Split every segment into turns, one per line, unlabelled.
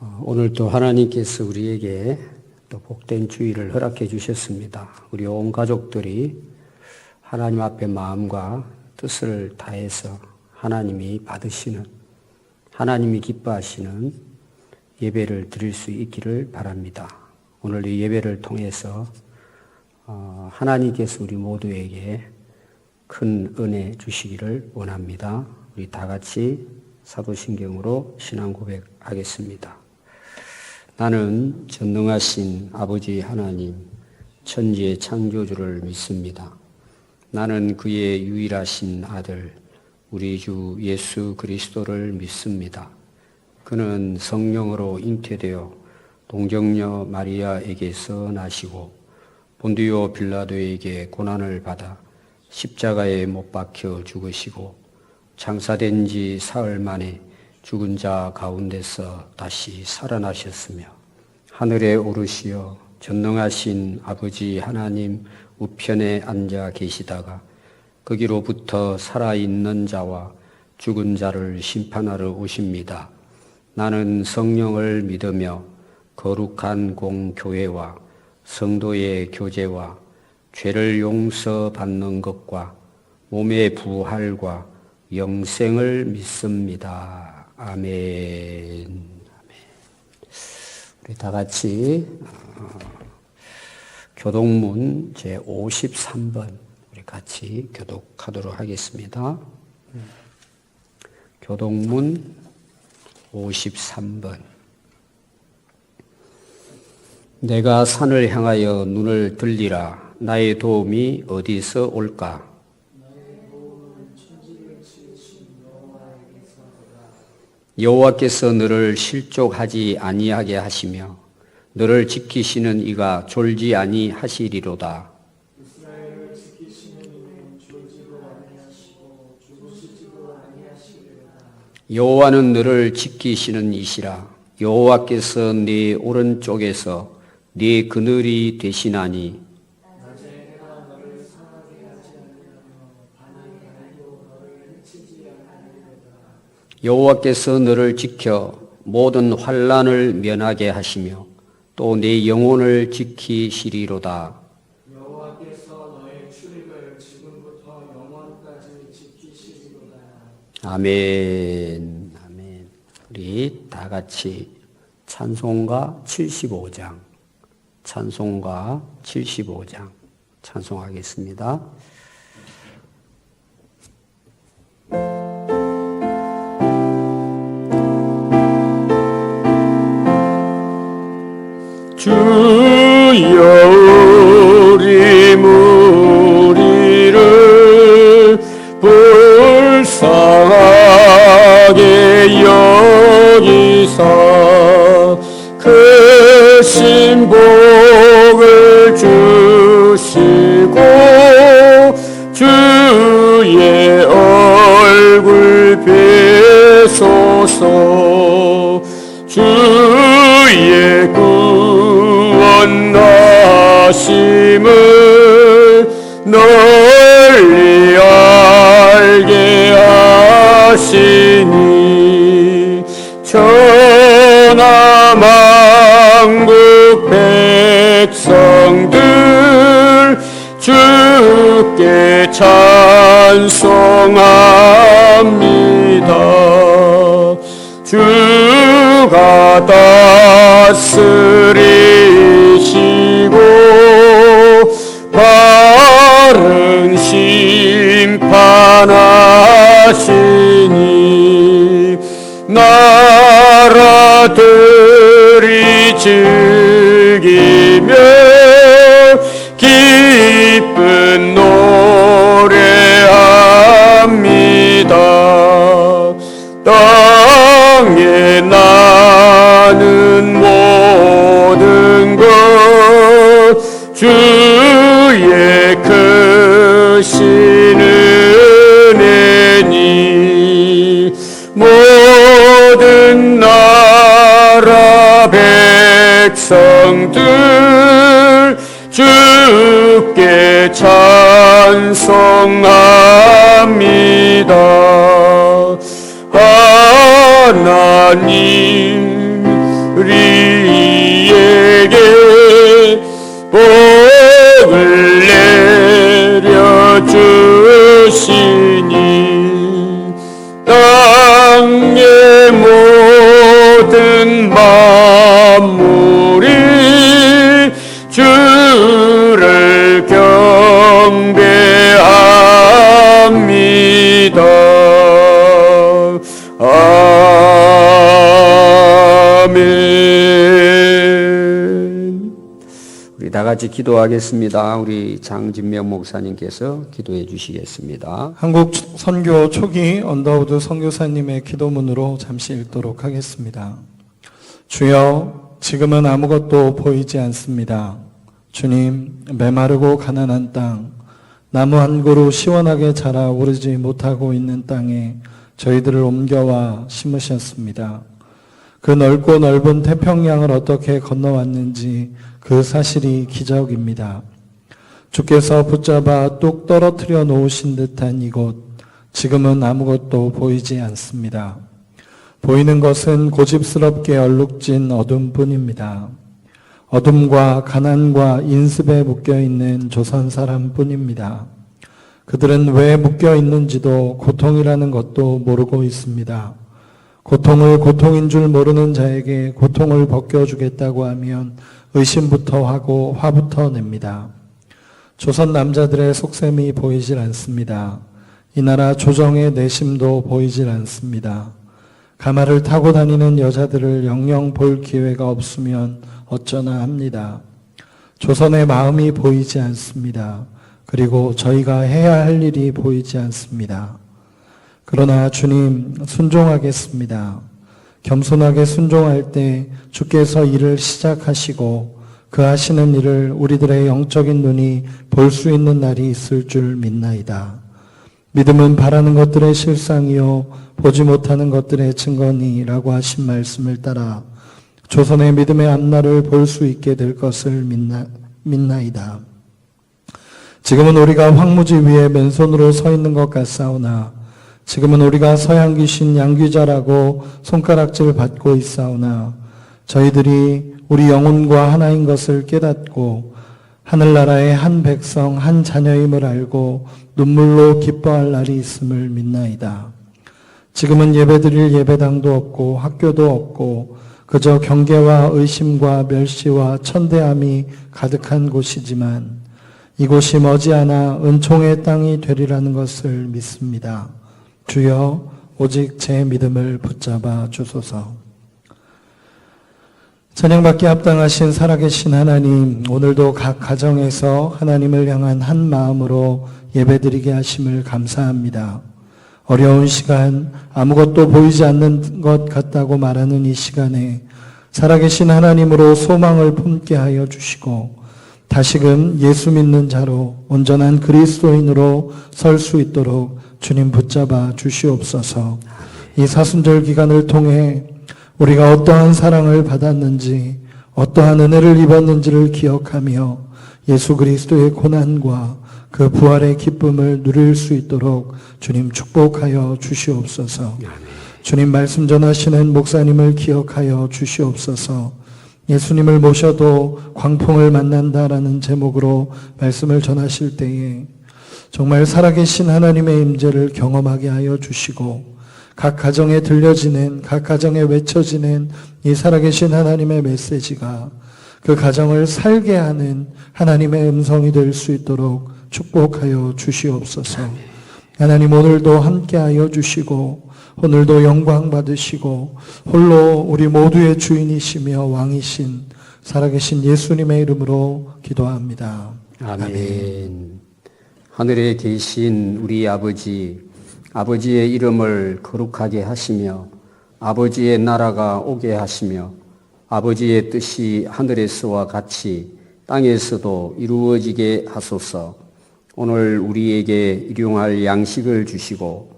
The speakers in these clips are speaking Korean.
오늘도 하나님께서 우리에게 또 복된 주일을 허락해 주셨습니다. 우리 온 가족들이 하나님 앞에 마음과 뜻을 다해서 하나님이 받으시는, 하나님이 기뻐하시는 예배를 드릴 수 있기를 바랍니다. 오늘 이 예배를 통해서 하나님께서 우리 모두에게 큰 은혜 주시기를 원합니다. 우리 다 같이 사도신경으로 신앙 고백하겠습니다. 나는 전능하신 아버지 하나님, 천지의 창조주를 믿습니다. 나는 그의 유일하신 아들, 우리 주 예수 그리스도를 믿습니다. 그는 성령으로 잉태되어 동정녀 마리아에게서 나시고 본디오 빌라도에게 고난을 받아 십자가에 못 박혀 죽으시고 장사된 지 사흘 만에 죽은 자 가운데서 다시 살아나셨으며 하늘에 오르시어 전능하신 아버지 하나님 우편에 앉아 계시다가 거기로부터 살아있는 자와 죽은 자를 심판하러 오십니다. 나는 성령을 믿으며 거룩한 공교회와 성도의 교제와 죄를 용서받는 것과 몸의 부활과 영생을 믿습니다. 아멘. 우리 다 같이 교독문 제53번 우리 같이 교독하도록 하겠습니다. 교독문 53번. 내가 산을 향하여 눈을 들리라. 나의 도움이 어디서 올까? 여호와께서 너를 실족하지 아니하게 하시며 너를 지키시는 이가 졸지 아니하시리로다. 여호와는 너를 지키시는 이시라. 여호와께서 네 오른쪽에서 네 그늘이 되시나니 여호와께서 너를 지켜 모든 환난을 면하게 하시며 또 네 영혼을 지키시리로다.
여호와께서 너의 출입을 지금부터 영원까지 지키시리로다.
아멘. 아멘. 우리 다 같이 찬송가 75장, 찬송가 75장 찬송하겠습니다.
주여 우리 무리를 불쌍하게 여기사 크신 복을 주시고 주의 얼굴 뵈소서. 주의 구원하심을 널리 알게 하시니 천하만국 백성들 주께 찬송합니다. 주가 다스리시고 바른 심판하시니 나라들이 즐기며 기쁜 노래합니다. 땅에 나는 모든 것 주의 크신 은혜니 모든 나라 백성들 주께 찬송합니다. 하나님
다 같이 기도하겠습니다. 우리 장진명 목사님께서 기도해 주시겠습니다.
한국 선교 초기 언더우드 선교사님의 기도문으로 잠시 읽도록 하겠습니다. 주여, 지금은 아무것도 보이지 않습니다. 주님, 메마르고 가난한 땅, 나무 한 그루 시원하게 자라 오르지 못하고 있는 땅에 저희들을 옮겨와 심으셨습니다. 그 넓고 넓은 태평양을 어떻게 건너왔는지 그 사실이 기적입니다. 주께서 붙잡아 뚝 떨어뜨려 놓으신 듯한 이곳, 지금은 아무것도 보이지 않습니다. 보이는 것은 고집스럽게 얼룩진 어둠뿐입니다. 어둠과 가난과 인습에 묶여있는 조선 사람뿐입니다. 그들은 왜 묶여있는지도 고통이라는 것도 모르고 있습니다. 고통을 고통인 줄 모르는 자에게 고통을 벗겨주겠다고 하면 의심부터 하고 화부터 냅니다. 조선 남자들의 속셈이 보이질 않습니다. 이 나라 조정의 내심도 보이질 않습니다. 가마를 타고 다니는 여자들을 영영 볼 기회가 없으면 어쩌나 합니다. 조선의 마음이 보이지 않습니다. 그리고 저희가 해야 할 일이 보이지 않습니다. 그러나 주님, 순종하겠습니다. 겸손하게 순종할 때 주께서 일을 시작하시고 그 하시는 일을 우리들의 영적인 눈이 볼 수 있는 날이 있을 줄 믿나이다. 믿음은 바라는 것들의 실상이요 보지 못하는 것들의 증거니라고 하신 말씀을 따라 조선의 믿음의 앞날을 볼 수 있게 될 것을 믿나이다. 지금은 우리가 황무지 위에 맨손으로 서 있는 것 같사오나 지금은 우리가 서양 귀신 양귀자라고 손가락질 받고 있사오나 저희들이 우리 영혼과 하나인 것을 깨닫고 하늘나라의 한 백성 한 자녀임을 알고 눈물로 기뻐할 날이 있음을 믿나이다. 지금은 예배드릴 예배당도 없고 학교도 없고 그저 경계와 의심과 멸시와 천대함이 가득한 곳이지만 이곳이 머지않아 은총의 땅이 되리라는 것을 믿습니다. 주여, 오직 제 믿음을 붙잡아 주소서. 찬양받기 합당하신 살아계신 하나님, 오늘도 각 가정에서 하나님을 향한 한 마음으로 예배드리게 하심을 감사합니다. 어려운 시간, 아무것도 보이지 않는 것 같다고 말하는 이 시간에 살아계신 하나님으로 소망을 품게 하여 주시고 다시금 예수 믿는 자로 온전한 그리스도인으로 설 수 있도록 주님 붙잡아 주시옵소서. 이 사순절 기간을 통해 우리가 어떠한 사랑을 받았는지 어떠한 은혜를 입었는지를 기억하며 예수 그리스도의 고난과 그 부활의 기쁨을 누릴 수 있도록 주님 축복하여 주시옵소서. 주님 말씀 전하시는 목사님을 기억하여 주시옵소서. 예수님을 모셔도 광풍을 만난다라는 제목으로 말씀을 전하실 때에 정말 살아계신 하나님의 임재를 경험하게 하여 주시고 각 가정에 들려지는, 각 가정에 외쳐지는 이 살아계신 하나님의 메시지가 그 가정을 살게 하는 하나님의 음성이 될 수 있도록 축복하여 주시옵소서. 하나님, 오늘도 함께하여 주시고 오늘도 영광 받으시고 홀로 우리 모두의 주인이시며 왕이신 살아계신 예수님의 이름으로 기도합니다.
아멘. 하늘에 계신 우리 아버지, 아버지의 이름을 거룩하게 하시며 아버지의 나라가 오게 하시며 아버지의 뜻이 하늘에서와 같이 땅에서도 이루어지게 하소서. 오늘 우리에게 일용할 양식을 주시고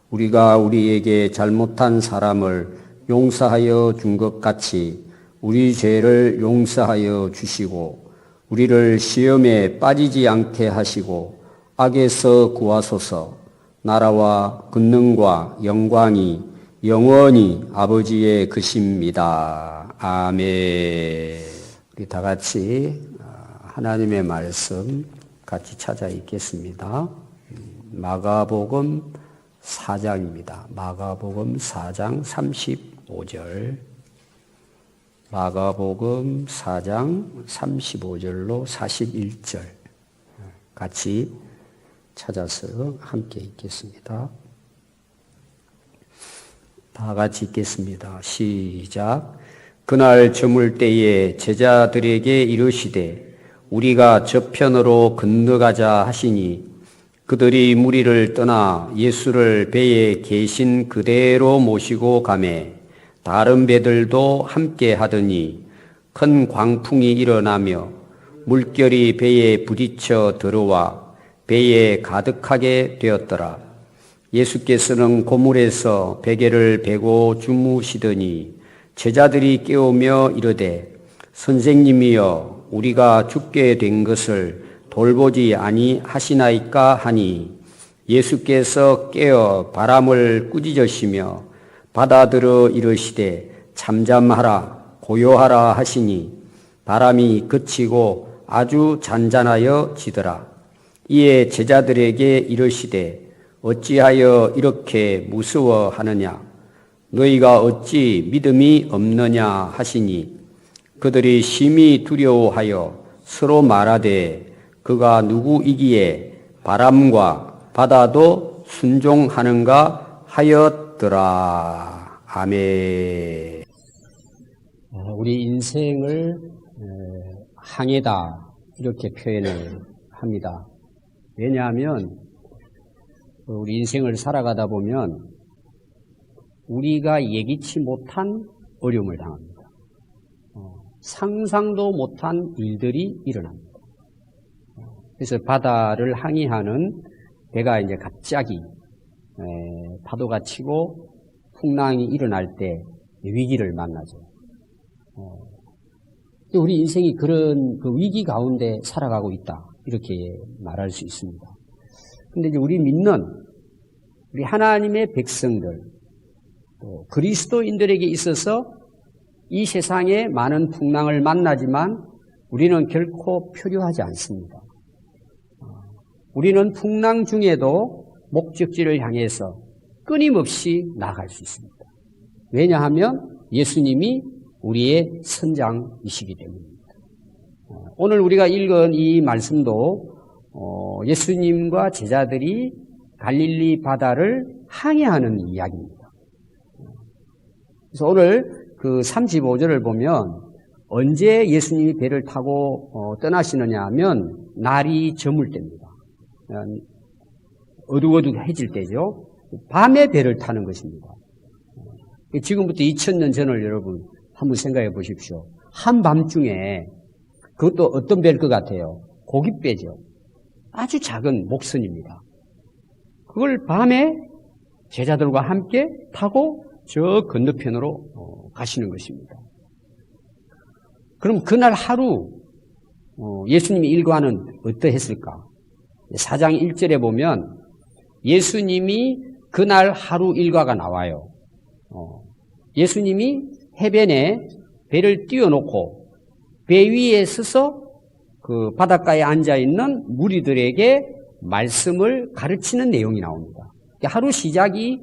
우리가 우리에게 잘못한 사람을 용서하여 준 것 같이 우리 죄를 용서하여 주시고 우리를 시험에 빠지지 않게 하시고 악에서 구하소서. 나라와 권능과 영광이 영원히 아버지의 것입니다. 아멘. 우리 다 같이 하나님의 말씀 같이 찾아 읽겠습니다. 마가복음 4장입니다. 마가복음 4장 35절. 마가복음 4장 35절로 41절. 같이 찾아서 함께 읽겠습니다. 다 같이 읽겠습니다. 시작. 그날 저물 때에 제자들에게 이르시되 우리가 저편으로 건너가자 하시니 그들이 무리를 떠나 예수를 배에 계신 그대로 모시고 가매 다른 배들도 함께 하더니 큰 광풍이 일어나며 물결이 배에 부딪혀 들어와 배에 가득하게 되었더라. 예수께서는 고물에서 베개를 베고 주무시더니 제자들이 깨우며 이르되 선생님이여 우리가 죽게 된 것을 돌보지 아니하시나이까 하니 예수께서 깨어 바람을 꾸짖으시며 바다들어 이르시되 잠잠하라 고요하라 하시니 바람이 그치고 아주 잔잔하여 지더라. 이에 제자들에게 이르시되 어찌하여 이렇게 무서워하느냐 너희가 어찌 믿음이 없느냐 하시니 그들이 심히 두려워하여 서로 말하되 그가 누구이기에 바람과 바다도 순종하는가 하였더라. 아멘. 우리 인생을 항해다 이렇게 표현을 합니다. 왜냐하면 우리 인생을 살아가다 보면 우리가 예기치 못한 어려움을 당합니다. 상상도 못한 일들이 일어납니다. 그래서 바다를 항해하는 배가 이제 갑자기 파도가 치고 풍랑이 일어날 때 위기를 만나죠. 우리 인생이 그런 그 위기 가운데 살아가고 있다 이렇게 말할 수 있습니다. 근데 이제 우리 믿는 우리 하나님의 백성들 또 그리스도인들에게 있어서 이 세상에 많은 풍랑을 만나지만 우리는 결코 표류하지 않습니다. 우리는 풍랑 중에도 목적지를 향해서 끊임없이 나아갈 수 있습니다. 왜냐하면 예수님이 우리의 선장이시기 때문입니다. 오늘 우리가 읽은 이 말씀도 예수님과 제자들이 갈릴리 바다를 항해하는 이야기입니다. 그래서 오늘 그 35절을 보면 언제 예수님이 배를 타고 떠나시느냐 하면 날이 저물 때입니다. 어둑어둑해질 때죠. 밤에 배를 타는 것입니다. 지금부터 2000년 전을 여러분 한번 생각해 보십시오. 한밤중에 그것도 어떤 배일 것 같아요? 고깃배죠. 아주 작은 목선입니다. 그걸 밤에 제자들과 함께 타고 저 건너편으로 가시는 것입니다. 그럼 그날 하루 예수님의 일과는 어떠했을까? 4장 1절에 보면 예수님이 그날 하루 일과가 나와요. 예수님이 해변에 배를 띄워놓고 배 위에 서서 그 바닷가에 앉아있는 무리들에게 말씀을 가르치는 내용이 나옵니다. 하루 시작이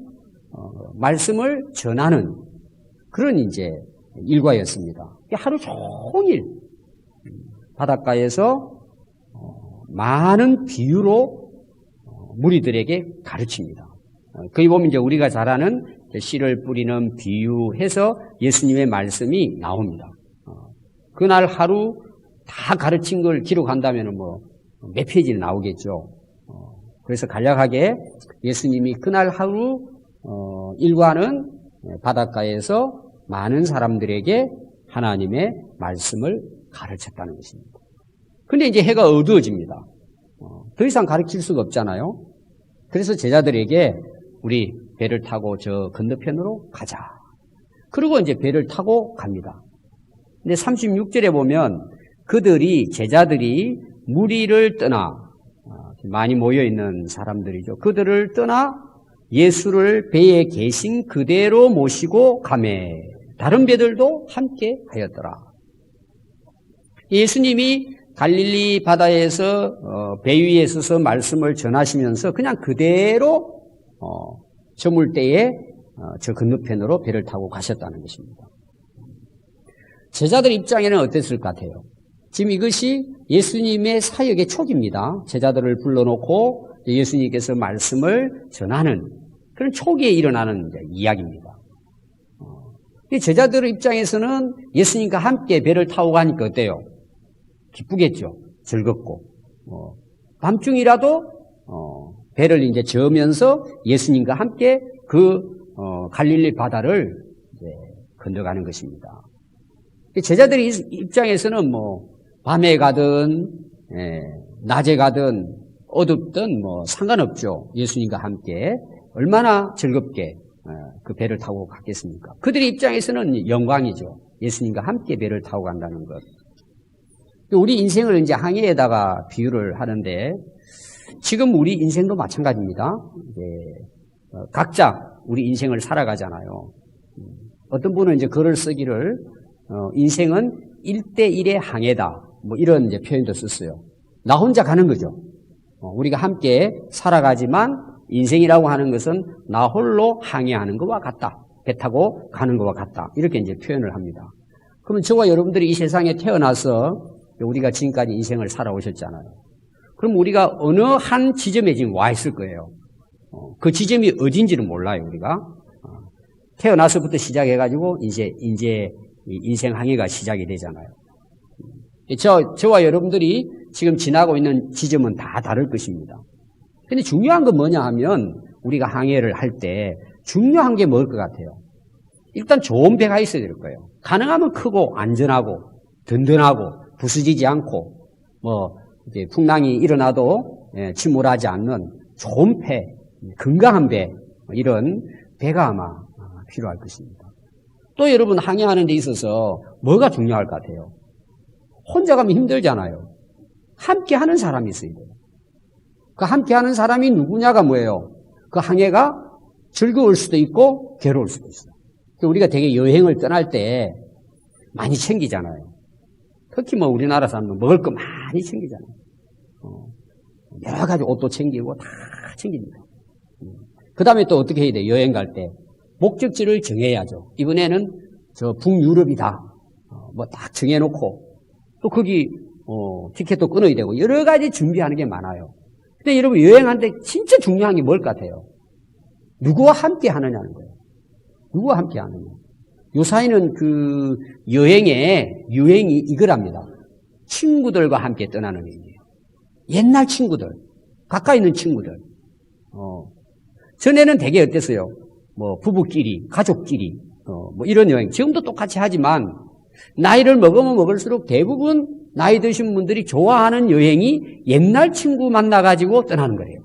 말씀을 전하는 그런 이제 일과였습니다. 하루 종일 바닷가에서 많은 비유로 무리들에게 가르칩니다. 거기 보면 이제 우리가 잘 아는 씨를 뿌리는 비유해서 예수님의 말씀이 나옵니다. 그날 하루 다 가르친 걸 기록한다면 몇 페이지는 나오겠죠. 그래서 간략하게 예수님이 그날 하루 일과는 바닷가에서 많은 사람들에게 하나님의 말씀을 가르쳤다는 것입니다. 근데 이제 해가 어두워집니다. 더 이상 가르칠 수가 없잖아요. 그래서 제자들에게 우리 배를 타고 저 건너편으로 가자. 그리고 이제 배를 타고 갑니다. 근데 36절에 보면 제자들이 무리를 떠나 많이 모여있는 사람들이죠. 그들을 떠나 예수를 배에 계신 그대로 모시고 가매 다른 배들도 함께 하였더라. 예수님이 갈릴리 바다에서 배 위에 서서 말씀을 전하시면서 그냥 그대로 저물 때에 저 건너편으로 배를 타고 가셨다는 것입니다. 제자들 입장에는 어땠을 것 같아요? 지금 이것이 예수님의 사역의 초기입니다. 제자들을 불러놓고 예수님께서 말씀을 전하는 그런 초기에 일어나는 이야기입니다. 제자들 입장에서는 예수님과 함께 배를 타고 가니까 어때요? 기쁘겠죠. 즐겁고, 밤중이라도, 배를 이제 저으면서 예수님과 함께 그, 갈릴리 바다를 이제 건너가는 것입니다. 제자들의 입장에서는 밤에 가든, 낮에 가든, 어둡든 상관없죠. 예수님과 함께 얼마나 즐겁게 그 배를 타고 갔겠습니까? 그들의 입장에서는 영광이죠. 예수님과 함께 배를 타고 간다는 것. 우리 인생을 이제 항해에다가 비유를 하는데 지금 우리 인생도 마찬가지입니다. 각자 우리 인생을 살아가잖아요. 어떤 분은 이제 글을 쓰기를 인생은 1대1의 항해다. 이런 이제 표현도 썼어요. 나 혼자 가는 거죠. 우리가 함께 살아가지만 인생이라고 하는 것은 나 홀로 항해하는 것과 같다. 배 타고 가는 것과 같다. 이렇게 이제 표현을 합니다. 그러면 저와 여러분들이 이 세상에 태어나서 우리가 지금까지 인생을 살아오셨잖아요. 그럼 우리가 어느 한 지점에 지금 와 있을 거예요. 그 지점이 어딘지는 몰라요, 우리가. 태어나서부터 시작해가지고 이제 인생 항해가 시작이 되잖아요. 저와 여러분들이 지금 지나고 있는 지점은 다 다를 것입니다. 근데 중요한 건 뭐냐 하면 우리가 항해를 할 때 중요한 게 뭘 것 같아요? 일단 좋은 배가 있어야 될 거예요. 가능하면 크고 안전하고 든든하고 부수지지 않고 이제 풍랑이 일어나도 침몰하지 않는 좋은 배, 건강한 배 이런 배가 아마 필요할 것입니다. 또 여러분 항해하는 데 있어서 뭐가 중요할 것 같아요? 혼자 가면 힘들잖아요. 함께 하는 사람이 있어야 돼요. 그 함께 하는 사람이 누구냐가 뭐예요? 그 항해가 즐거울 수도 있고 괴로울 수도 있어요. 우리가 되게 여행을 떠날 때 많이 챙기잖아요. 특히 우리나라 사람은 먹을 거 많이 챙기잖아요. 여러 가지 옷도 챙기고 다 챙깁니다. 그 다음에 또 어떻게 해야 돼요? 여행 갈 때 목적지를 정해야죠. 이번에는 저 북유럽이다. 딱 정해놓고 또 거기 티켓도 끊어야 되고 여러 가지 준비하는 게 많아요. 근데 여러분 여행하는데 진짜 중요한 게 뭘 같아요? 누구와 함께 하느냐는 거예요. 누구와 함께 하느냐. 요사이는 그 유행이 이거랍니다. 친구들과 함께 떠나는 얘기예요. 옛날 친구들, 가까이 있는 친구들. 전에는 되게 어땠어요? 부부끼리, 가족끼리, 이런 여행. 지금도 똑같이 하지만 나이를 먹으면 먹을수록 대부분 나이 드신 분들이 좋아하는 여행이 옛날 친구 만나가지고 떠나는 거예요.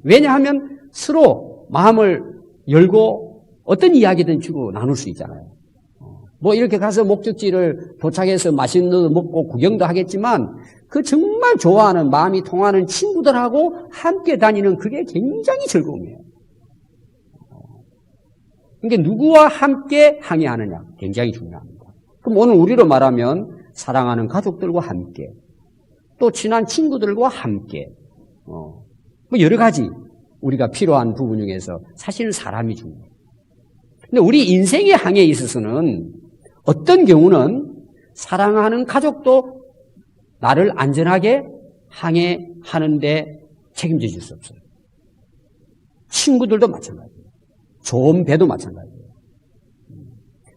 왜냐하면 서로 마음을 열고 어떤 이야기든 주고 나눌 수 있잖아요. 이렇게 가서 목적지를 도착해서 맛있는 거 먹고 구경도 하겠지만 그 정말 좋아하는 마음이 통하는 친구들하고 함께 다니는 그게 굉장히 즐거움이에요. 그러니까 누구와 함께 항해하느냐 굉장히 중요합니다. 그럼 오늘 우리로 말하면 사랑하는 가족들과 함께 또 친한 친구들과 함께 여러 가지 우리가 필요한 부분 중에서 사실은 사람이 중요해요. 근데 우리 인생의 항해에 있어서는 어떤 경우는 사랑하는 가족도 나를 안전하게 항해하는데 책임져 줄 수 없어요. 친구들도 마찬가지예요. 좋은 배도 마찬가지예요.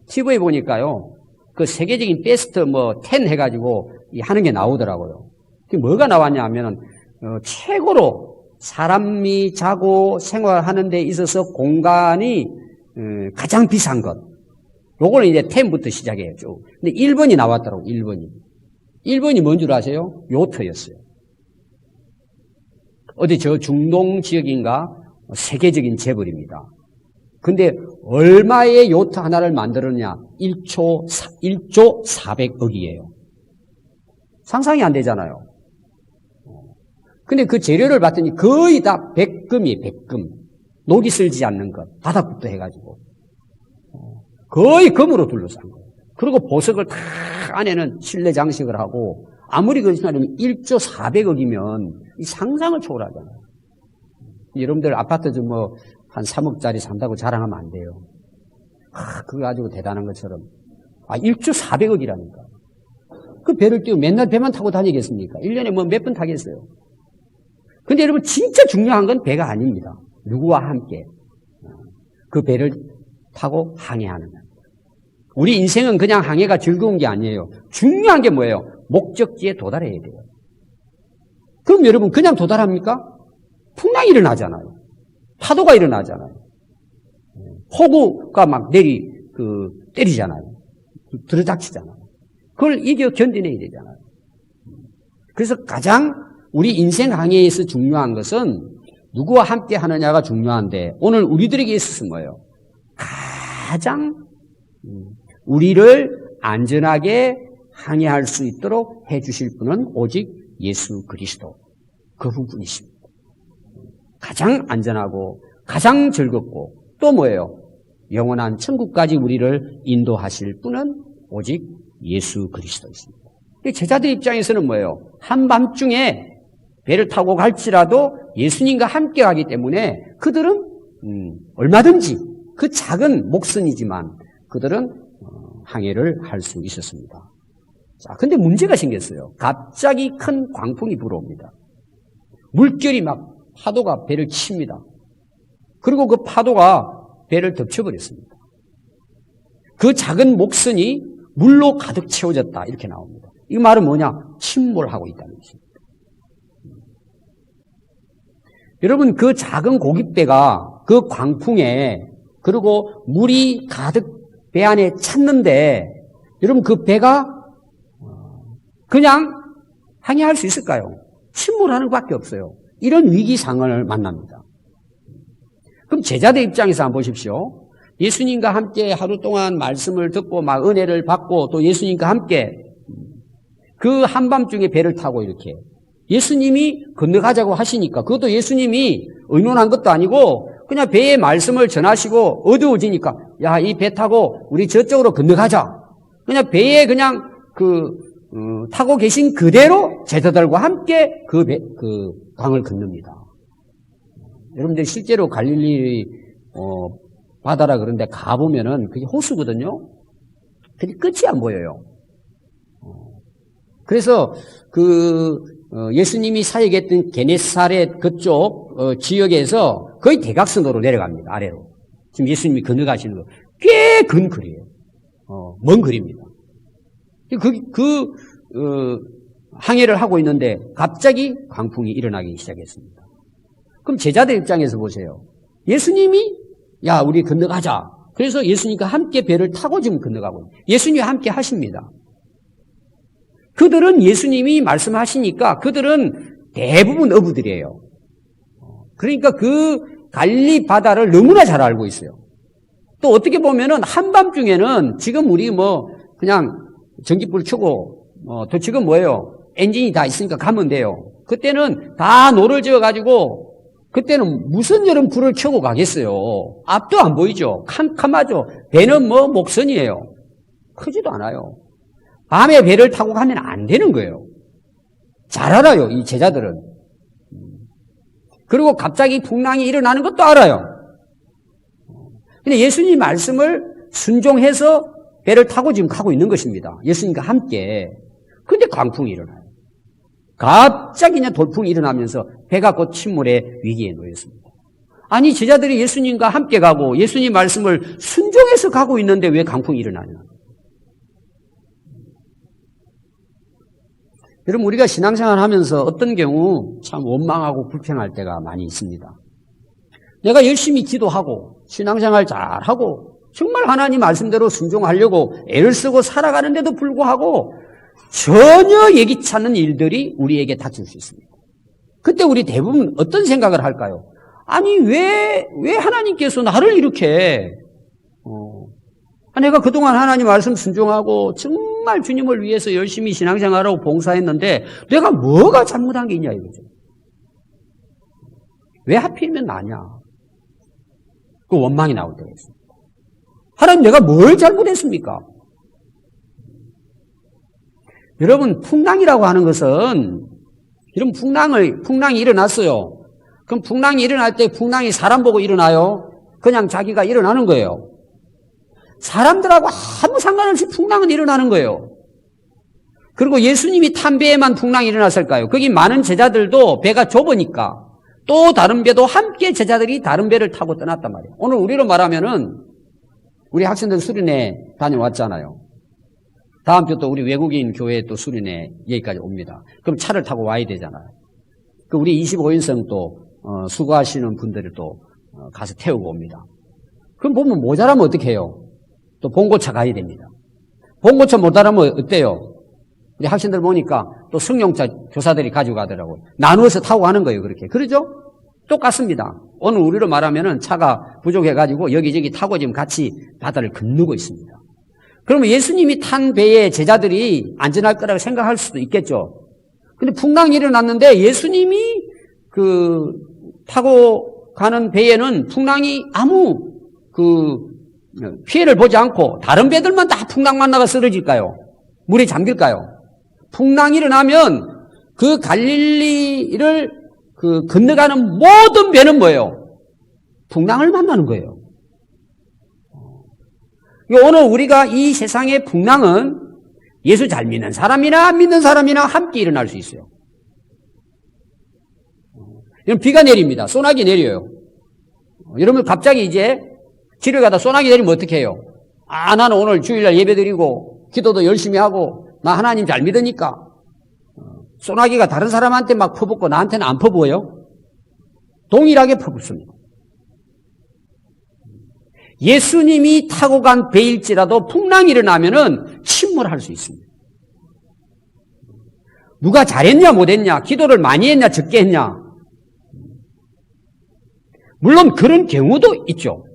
TV에 보니까요, 그 세계적인 베스트 10 해가지고 하는 게 나오더라고요. 그게 뭐가 나왔냐 하면은, 최고로 사람이 자고 생활하는 데 있어서 공간이 가장 비싼 것. 요거는 이제 10부터 시작해요, 쭉. 근데 1번이 나왔더라고요, 1번이. 1번이 뭔 줄 아세요? 요트였어요. 어디 저 중동 지역인가 세계적인 재벌입니다. 근데 얼마의 요트 하나를 만들었냐? 1조 400억이에요. 상상이 안 되잖아요. 근데 그 재료를 봤더니 거의 다 백금이에요, 백금. 녹이 슬지 않는 것. 바닥부터 해가지고. 거의 금으로 둘러싼 거예요. 그리고 보석을 다 안에는 실내 장식을 하고 아무리 그렇지만 1조 400억이면 이 상상을 초월하잖아요. 여러분들 아파트 좀 한 3억짜리 산다고 자랑하면 안 돼요. 그거 가지고 대단한 것처럼. 1조 400억이라니까. 그 배를 띄우고 맨날 배만 타고 다니겠습니까? 1년에 몇 번 타겠어요. 근데 여러분 진짜 중요한 건 배가 아닙니다. 누구와 함께 그 배를 타고 항해하는 것. 우리 인생은 그냥 항해가 즐거운 게 아니에요. 중요한 게 뭐예요? 목적지에 도달해야 돼요. 그럼 여러분 그냥 도달합니까? 풍랑이 일어나잖아요. 파도가 일어나잖아요. 폭우가 막 때리잖아요. 들어닥치잖아요. 그걸 이겨 견뎌내야 되잖아요. 그래서 가장 우리 인생 항해에서 중요한 것은 누구와 함께 하느냐가 중요한데 오늘 우리들에게 있어서 뭐예요? 가장 우리를 안전하게 항해할 수 있도록 해주실 분은 오직 예수 그리스도 그분뿐이십니다. 가장 안전하고 가장 즐겁고 또 뭐예요? 영원한 천국까지 우리를 인도하실 분은 오직 예수 그리스도이십니다. 제자들 입장에서는 뭐예요? 한밤중에 배를 타고 갈지라도 예수님과 함께 가기 때문에 그들은 얼마든지 그 작은 목선이지만 그들은 항해를 할 수 있었습니다. 자, 근데 문제가 생겼어요. 갑자기 큰 광풍이 불어옵니다. 물결이 막 파도가 배를 칩니다. 그리고 그 파도가 배를 덮쳐버렸습니다. 그 작은 목선이 물로 가득 채워졌다 이렇게 나옵니다. 이 말은 뭐냐? 침몰하고 있다는 것입니다. 여러분 그 작은 고깃배가 그 광풍에 그리고 물이 가득 배 안에 찼는데 여러분 그 배가 그냥 항해할 수 있을까요? 침몰하는 것밖에 없어요. 이런 위기 상황을 만납니다. 그럼 제자들 입장에서 한번 보십시오. 예수님과 함께 하루 동안 말씀을 듣고 막 은혜를 받고 또 예수님과 함께 그 한밤중에 배를 타고 이렇게 예수님이 건너가자고 하시니까 그것도 예수님이 의논한 것도 아니고 그냥 배의 말씀을 전하시고 어두워지니까 야, 이 배 타고 우리 저쪽으로 건너가자. 그냥 배에 그냥 타고 계신 그대로 제자들과 함께 그 강을 건넙니다. 여러분들 실제로 갈릴리 바다라 그런데 가보면은 그게 호수거든요. 근데 끝이 안 보여요. 그래서 예수님이 사역했던 게네사렛 그쪽 지역에서 거의 대각선으로 내려갑니다. 아래로. 지금 예수님이 건너가시는 거 꽤 근 거리예요. 먼 거리입니다. 항해를 하고 있는데 갑자기 광풍이 일어나기 시작했습니다. 그럼 제자들 입장에서 보세요. 예수님이 야 우리 건너가자. 그래서 예수님과 함께 배를 타고 지금 건너가고 있어요. 예수님과 함께 하십니다. 그들은 예수님이 말씀하시니까 그들은 대부분 어부들이에요. 그러니까 그 갈릴리 바다를 너무나 잘 알고 있어요. 또 어떻게 보면은 한밤중에는 지금 우리 그냥 전기불 켜고 또 지금 뭐예요? 엔진이 다 있으니까 가면 돼요. 그때는 다 노를 지어가지고 그때는 무슨 여름 불을 켜고 가겠어요. 앞도 안 보이죠. 캄캄하죠. 배는 목선이에요. 크지도 않아요. 밤에 배를 타고 가면 안 되는 거예요. 잘 알아요, 이 제자들은. 그리고 갑자기 풍랑이 일어나는 것도 알아요. 근데 예수님 말씀을 순종해서 배를 타고 지금 가고 있는 것입니다. 예수님과 함께. 근데 광풍이 일어나요. 갑자기 그냥 돌풍이 일어나면서 배가 곧 침몰의 위기에 놓였습니다. 아니, 제자들이 예수님과 함께 가고 예수님 말씀을 순종해서 가고 있는데 왜 강풍이 일어나냐? 여러분, 우리가 신앙생활 하면서 어떤 경우 참 원망하고 불평할 때가 많이 있습니다. 내가 열심히 기도하고 신앙생활 잘하고 정말 하나님 말씀대로 순종하려고 애를 쓰고 살아가는데도 불구하고 전혀 예기치 않는 일들이 우리에게 닥칠 수 있습니다. 그때 우리 대부분 어떤 생각을 할까요? 아니, 왜 하나님께서 나를 이렇게, 내가 그동안 하나님 말씀 순종하고 정말 주님을 위해서 열심히 신앙생활하고 봉사했는데 내가 뭐가 잘못한 게 있냐 이거죠. 왜 하필이면 나냐? 그 원망이 나올 때가 있습니다. 하나님 내가 뭘 잘못했습니까? 여러분, 풍랑이라고 하는 것은, 이런 풍랑이 일어났어요. 그럼 풍랑이 일어날 때 풍랑이 사람 보고 일어나요? 그냥 자기가 일어나는 거예요. 사람들하고 아무 상관없이 풍랑은 일어나는 거예요. 그리고 예수님이 탄 배에만 풍랑이 일어났을까요? 거기 많은 제자들도 배가 좁으니까 또 다른 배도 함께 제자들이 다른 배를 타고 떠났단 말이에요. 오늘 우리로 말하면은 우리 학생들 수련회 다녀왔잖아요. 다음 주 또 우리 외국인 교회 또 수련회 여기까지 옵니다. 그럼 차를 타고 와야 되잖아요. 그 우리 25인승 또 수고하시는 분들을 또 가서 태우고 옵니다. 그럼 보면 모자라면 어떻게 해요? 또 봉고차 가야 됩니다. 봉고차 모자라면 어때요? 우리 학생들 보니까 또 승용차 교사들이 가지고 가더라고요. 나누어서 타고 가는 거예요, 그렇게. 그러죠? 똑같습니다. 오늘 우리로 말하면은 차가 부족해가지고 여기저기 타고 지금 같이 바다를 건너고 있습니다. 그러면 예수님이 탄 배에 제자들이 안전할 거라고 생각할 수도 있겠죠. 근데 풍랑이 일어났는데 예수님이 타고 가는 배에는 풍랑이 아무 피해를 보지 않고 다른 배들만 다 풍랑 만나가 쓰러질까요? 물에 잠길까요? 풍랑이 일어나면 그 갈릴리를 건너가는 모든 배는 뭐예요? 풍랑을 만나는 거예요. 오늘 우리가 이 세상의 풍랑은 예수 잘 믿는 사람이나 안 믿는 사람이나 함께 일어날 수 있어요. 여러분, 비가 내립니다. 소나기 내려요. 여러분, 갑자기 이제 길을 가다 소나기 내리면 어떻게 해요? 나는 오늘 주일날 예배 드리고 기도도 열심히 하고 나 하나님 잘 믿으니까 소나기가 다른 사람한테 막 퍼붓고 나한테는 안 퍼부어요? 동일하게 퍼붓습니다. 예수님이 타고 간 배일지라도 풍랑이 일어나면은 침몰할 수 있습니다. 누가 잘했냐 못했냐, 기도를 많이 했냐 적게 했냐. 물론 그런 경우도 있죠.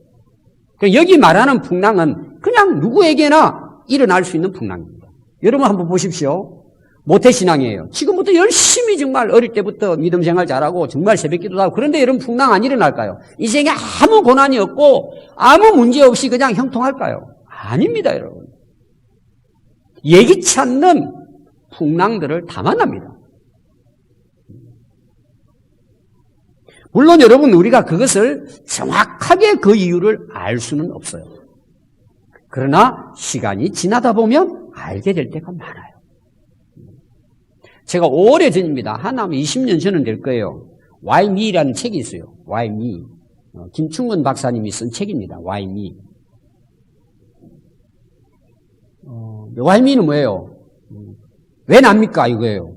여기 말하는 풍랑은 그냥 누구에게나 일어날 수 있는 풍랑입니다. 여러분 한번 보십시오. 모태신앙이에요. 지금부터 열심히 정말 어릴 때부터 믿음 생활 잘하고 정말 새벽기도도 하고 그런데 여러분 풍랑 안 일어날까요? 인생에 아무 고난이 없고 아무 문제 없이 그냥 형통할까요? 아닙니다, 여러분. 예기치 않는 풍랑들을 다 만납니다. 물론 여러분 우리가 그것을 정확하게 그 이유를 알 수는 없어요. 그러나 시간이 지나다 보면 알게 될 때가 많아요. 제가 오래전입니다. 한 20년 전은 될 거예요. Why Me라는 책이 있어요. Why Me. 김충근 박사님이 쓴 책입니다. Why Me. Why Me는 뭐예요? 왜 납니까? 이거예요.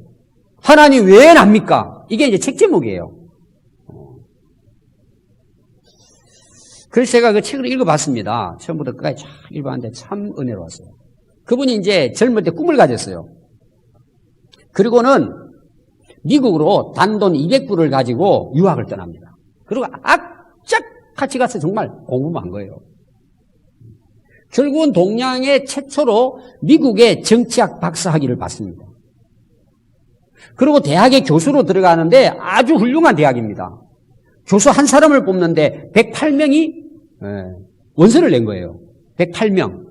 하나님 왜 납니까? 이게 이제 책 제목이에요. 그래서 제가 그 책을 읽어봤습니다. 처음부터 끝까지 쫙 읽어봤는데 참 은혜로웠어요. 그분이 이제 젊을 때 꿈을 가졌어요. 그리고는 미국으로 단돈 200불을 가지고 유학을 떠납니다. 그리고 악착 같이 가서 정말 공부만 한 거예요. 결국은 동양의 최초로 미국의 정치학 박사학위를 받습니다. 그리고 대학의 교수로 들어가는데 아주 훌륭한 대학입니다. 교수 한 사람을 뽑는데 108명이 원서를 낸 거예요. 108명.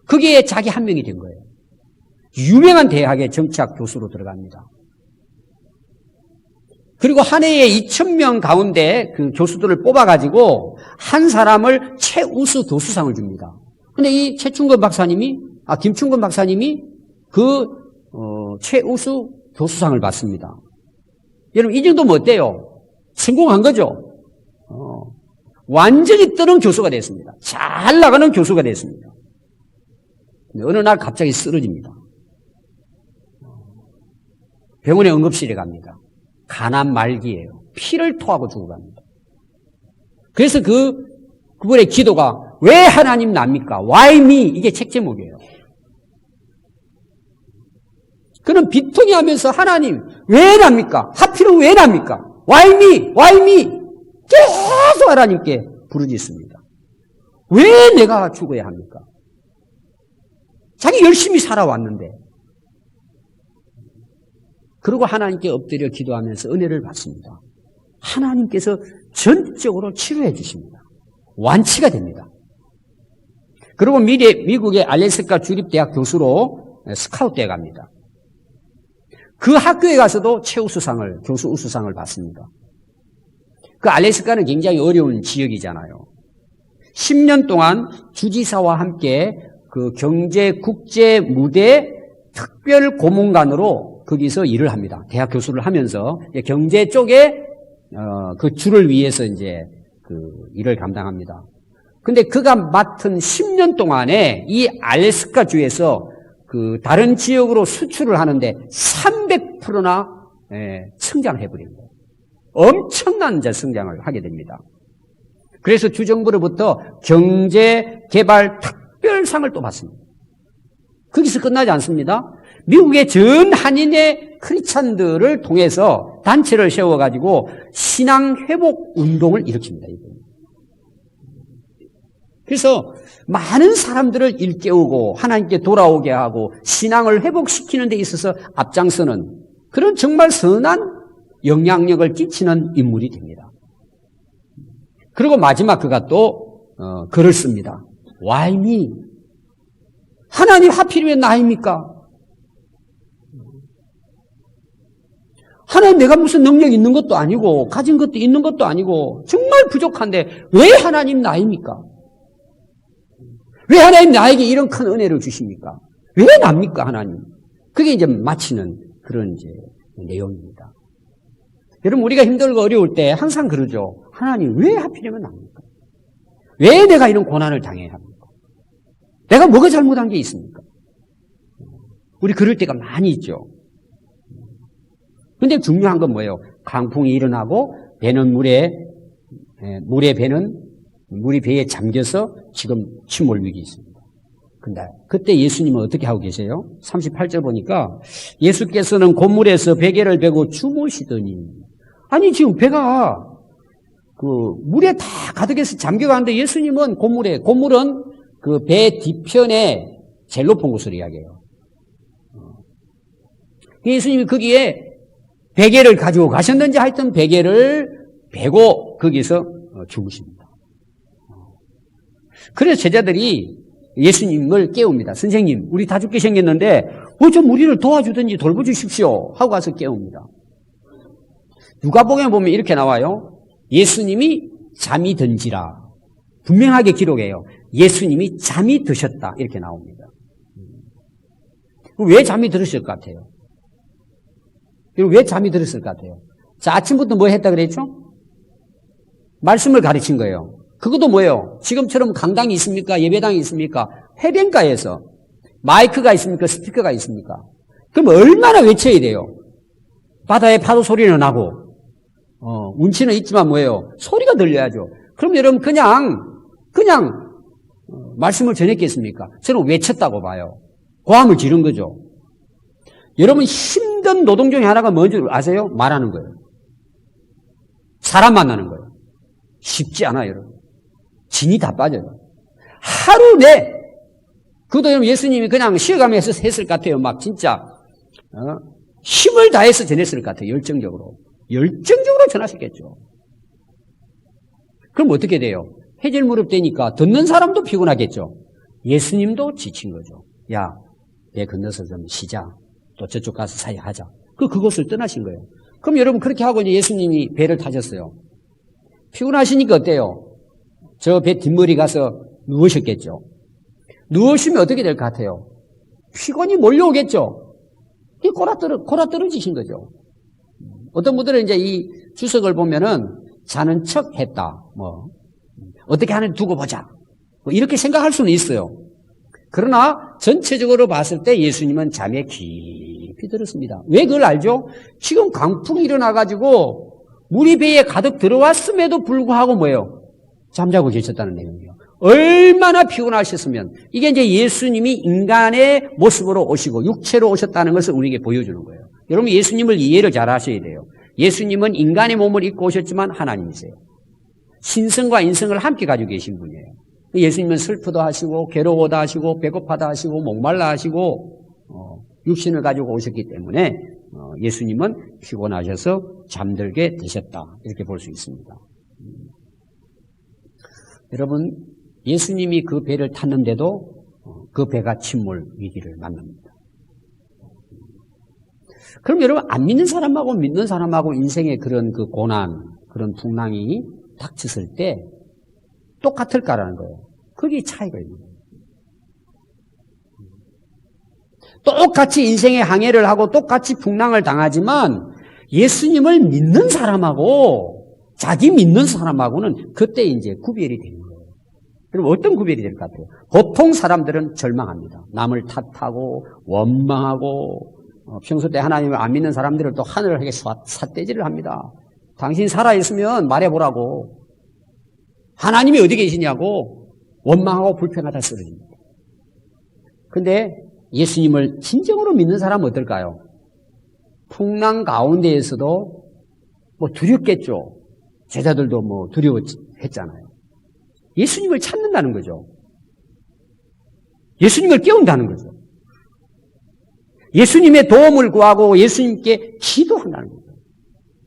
거기에 자기 한 명이 된 거예요. 유명한 대학의 정치학 교수로 들어갑니다. 그리고 한 해에 2,000명 가운데 그 교수들을 뽑아가지고 한 사람을 최우수 교수상을 줍니다. 근데 이 김충근 박사님이 최우수 교수상을 받습니다. 여러분, 이 정도면 어때요? 성공한 거죠? 완전히 뜨는 교수가 됐습니다. 잘 나가는 교수가 됐습니다. 근데 어느 날 갑자기 쓰러집니다. 병원에 응급실에 갑니다. 간암 말기예요. 피를 토하고 죽어갑니다. 그래서 그분의 기도가 왜 하나님 납니까? Why me? 이게 책 제목이에요. 그는 비통해 하면서 하나님 왜 납니까? 하필은 왜 납니까? Why me? Why me? 계속 하나님께 부르짖습니다. 왜 내가 죽어야 합니까? 자기 열심히 살아왔는데. 그리고 하나님께 엎드려 기도하면서 은혜를 받습니다. 하나님께서 전적으로 치료해 주십니다. 완치가 됩니다. 그리고 미국의 알래스카 주립대학 교수로 스카웃대에 갑니다. 그 학교에 가서도 최우수상을, 교수 우수상을 받습니다. 그 알래스카는 굉장히 어려운 지역이잖아요. 10년 동안 주지사와 함께 그 경제 국제 무대 특별 고문관으로 거기서 일을 합니다. 대학 교수를 하면서 경제 쪽에 그 주를 위해서 이제 그 일을 감당합니다. 근데 그가 맡은 10년 동안에 이 알래스카 주에서 다른 지역으로 수출을 하는데 300%나 성장해버린 거예요. 엄청난 성장을 하게 됩니다. 그래서 주정부로부터 경제개발 특별상을 또 받습니다. 거기서 끝나지 않습니다. 미국의 전 한인의 크리스찬들을 통해서 단체를 세워가지고 신앙회복 운동을 일으킵니다. 그래서 많은 사람들을 일깨우고 하나님께 돌아오게 하고 신앙을 회복시키는 데 있어서 앞장서는 그런 정말 선한 영향력을 끼치는 인물이 됩니다. 그리고 마지막 그가 또 글을 씁니다. Why me? 하나님 하필이면 나입니까? 하나님 내가 무슨 능력이 있는 것도 아니고 가진 것도 있는 것도 아니고 정말 부족한데 왜 하나님 나입니까? 왜 하나님 나에게 이런 큰 은혜를 주십니까? 왜 납니까 하나님? 그게 이제 마치는 그런 이제 내용입니다. 여러분 우리가 힘들고 어려울 때 항상 그러죠. 하나님 왜 하필이면 납니까? 왜 내가 이런 고난을 당해야 합니까? 내가 뭐가 잘못한 게 있습니까? 우리 그럴 때가 많이 있죠. 근데 중요한 건 뭐예요? 강풍이 일어나고 물이 배에 잠겨서 지금 침몰 위기 있습니다. 근데 그때 예수님은 어떻게 하고 계세요? 38절 보니까 예수께서는 곶물에서 베개를 베고 주무시더니 아니 지금 배가 물에 다 가득해서 잠겨가는데 예수님은 곶물은 그 배 뒤편에 제일 높은 곳을 이야기해요. 예수님이 거기에 베개를 가지고 가셨는지 하여튼 베개를 베고 거기서 죽으십니다. 그래서 제자들이 예수님을 깨웁니다. 선생님, 우리 다 죽게 생겼는데 좀 우리를 도와주든지 돌보주십시오 하고 가서 깨웁니다. 누가복음에 보면 이렇게 나와요. 예수님이 잠이 든지라. 분명하게 기록해요. 예수님이 잠이 드셨다 이렇게 나옵니다. 왜 잠이 들으실 것 같아요? 왜 잠이 들었을 것 같아요? 자, 아침부터 뭐 했다 그랬죠? 말씀을 가르친 거예요. 그것도 뭐예요? 지금처럼 강당이 있습니까? 예배당이 있습니까? 해변가에서 마이크가 있습니까? 스피커가 있습니까? 그럼 얼마나 외쳐야 돼요? 바다의 파도 소리는 나고 운치는 있지만 뭐예요? 소리가 들려야죠. 그럼 여러분 그냥 말씀을 전했겠습니까? 저는 외쳤다고 봐요. 고함을 지른 거죠. 여러분 힘든 노동 중에 하나가 뭔지 아세요? 말하는 거예요. 사람 만나는 거예요. 쉽지 않아요, 여러분. 진이 다 빠져요. 하루 내 그것도 여러분 예수님이 그냥 쉬어가면서 했을 것 같아요. 막 진짜 힘을 다해서 전했을 것 같아요. 열정적으로 전하셨겠죠. 그럼 어떻게 돼요? 해질 무렵 되니까 듣는 사람도 피곤하겠죠. 예수님도 지친 거죠. 야, 배 건너서 좀 쉬자. 또 저쪽 가서 사회하자. 그곳을 떠나신 거예요. 그럼 여러분 그렇게 하고 이제 예수님이 배를 타셨어요. 피곤하시니까 어때요? 저 배 뒷머리 가서 누우셨겠죠. 누우시면 어떻게 될 것 같아요? 피곤이 몰려오겠죠. 골아 떨어지신 거죠. 어떤 분들은 이제 이 주석을 보면은 자는 척 했다. 어떻게 하는지 두고 보자. 이렇게 생각할 수는 있어요. 그러나 전체적으로 봤을 때 예수님은 잠에 깊이 들었습니다. 왜 그걸 알죠? 지금 강풍이 일어나가지고 물이 배에 가득 들어왔음에도 불구하고 뭐예요? 잠자고 계셨다는 내용이에요. 얼마나 피곤하셨으면 이게 이제 예수님이 인간의 모습으로 오시고 육체로 오셨다는 것을 우리에게 보여주는 거예요. 여러분 예수님을 이해를 잘 하셔야 돼요. 예수님은 인간의 몸을 입고 오셨지만 하나님이세요. 신성과 인성을 함께 가지고 계신 분이에요. 예수님은 슬프다 하시고 괴로워다 하시고 배고파다 하시고 목말라 하시고 육신을 가지고 오셨기 때문에 예수님은 피곤하셔서 잠들게 되셨다. 이렇게 볼 수 있습니다. 여러분 예수님이 그 배를 탔는데도 그 배가 침몰 위기를 만납니다. 그럼 여러분 안 믿는 사람하고 믿는 사람하고 인생의 그런 그 고난, 그런 풍랑이 닥쳤을 때 똑같을까라는 거예요. 그게 차이가 있는 거예요. 똑같이 인생의 항해를 하고 똑같이 풍랑을 당하지만 예수님을 믿는 사람하고 자기 믿는 사람하고는 그때 이제 구별이 되는 거예요. 그럼 어떤 구별이 될 것 같아요? 보통 사람들은 절망합니다. 남을 탓하고 원망하고 평소 때 하나님을 안 믿는 사람들을 또 하늘하게 삿대질을 합니다. 당신 살아있으면 말해보라고. 하나님이 어디 계시냐고 원망하고 불평하다 쓰러집니다. 근데 예수님을 진정으로 믿는 사람은 어떨까요? 풍랑 가운데에서도 뭐 두렵겠죠. 제자들도 뭐 두려워했잖아요. 예수님을 찾는다는 거죠. 예수님을 깨운다는 거죠. 예수님의 도움을 구하고 예수님께 기도한다는 거죠.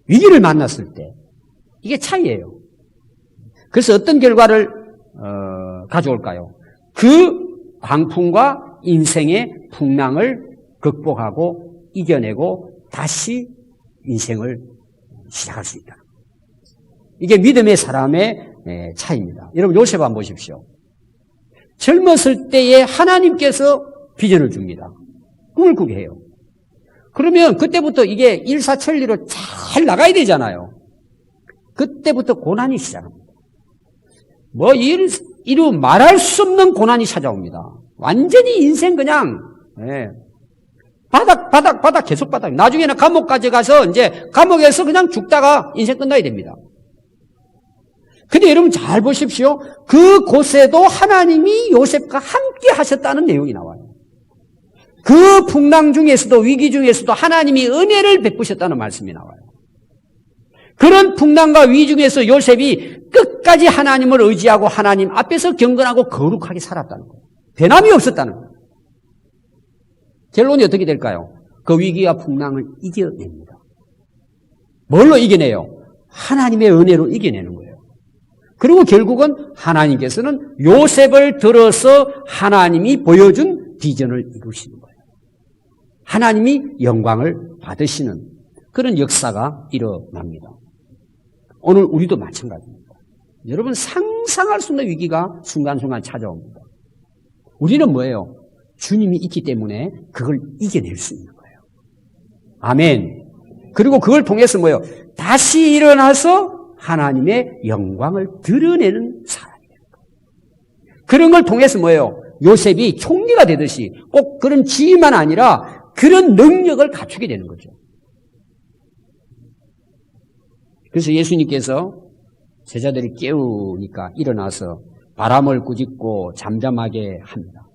위기를 만났을 때. 이게 차이예요. 그래서 어떤 결과를 가져올까요? 그 광풍과 인생의 풍랑을 극복하고 이겨내고 다시 인생을 시작할 수 있다. 이게 믿음의 사람의 차이입니다. 여러분 요셉 한번 보십시오. 젊었을 때에 하나님께서 비전을 줍니다. 꿈을 꾸게 해요. 그러면 그때부터 이게 일사천리로 잘 나가야 되잖아요. 그때부터 고난이 시작합니다. 뭐 이루 말할 수 없는 고난이 찾아옵니다. 완전히 인생 그냥 바닥 계속 바닥. 나중에는 감옥까지 가서 이제 감옥에서 그냥 죽다가 인생 끝나야 됩니다. 근데 여러분 잘 보십시오. 그곳에도 하나님이 요셉과 함께 하셨다는 내용이 나와요. 그 풍랑 중에서도 위기 중에서도 하나님이 은혜를 베푸셨다는 말씀이 나와요. 그런 풍랑과 위기 중에서 요셉이 끝까지 하나님을 의지하고 하나님 앞에서 경건하고 거룩하게 살았다는 거예요. 변함이 없었다는 거예요. 결론이 어떻게 될까요? 그 위기와 풍랑을 이겨냅니다. 뭘로 이겨내요? 하나님의 은혜로 이겨내는 거예요. 그리고 결국은 하나님께서는 요셉을 들어서 하나님이 보여준 비전을 이루시는 거예요. 하나님이 영광을 받으시는 그런 역사가 일어납니다. 오늘 우리도 마찬가지입니다. 여러분 상상할 수 없는 위기가 순간순간 찾아옵니다. 우리는 뭐예요? 주님이 있기 때문에 그걸 이겨낼 수 있는 거예요. 아멘. 그리고 그걸 통해서 뭐예요? 다시 일어나서 하나님의 영광을 드러내는 사람이 되는 거예요. 그런 걸 통해서 뭐예요? 요셉이 총리가 되듯이 꼭 그런 지위만 아니라 그런 능력을 갖추게 되는 거죠. 그래서 예수님께서 제자들이 깨우니까 일어나서 바람을 꾸짖고 잠잠하게 합니다.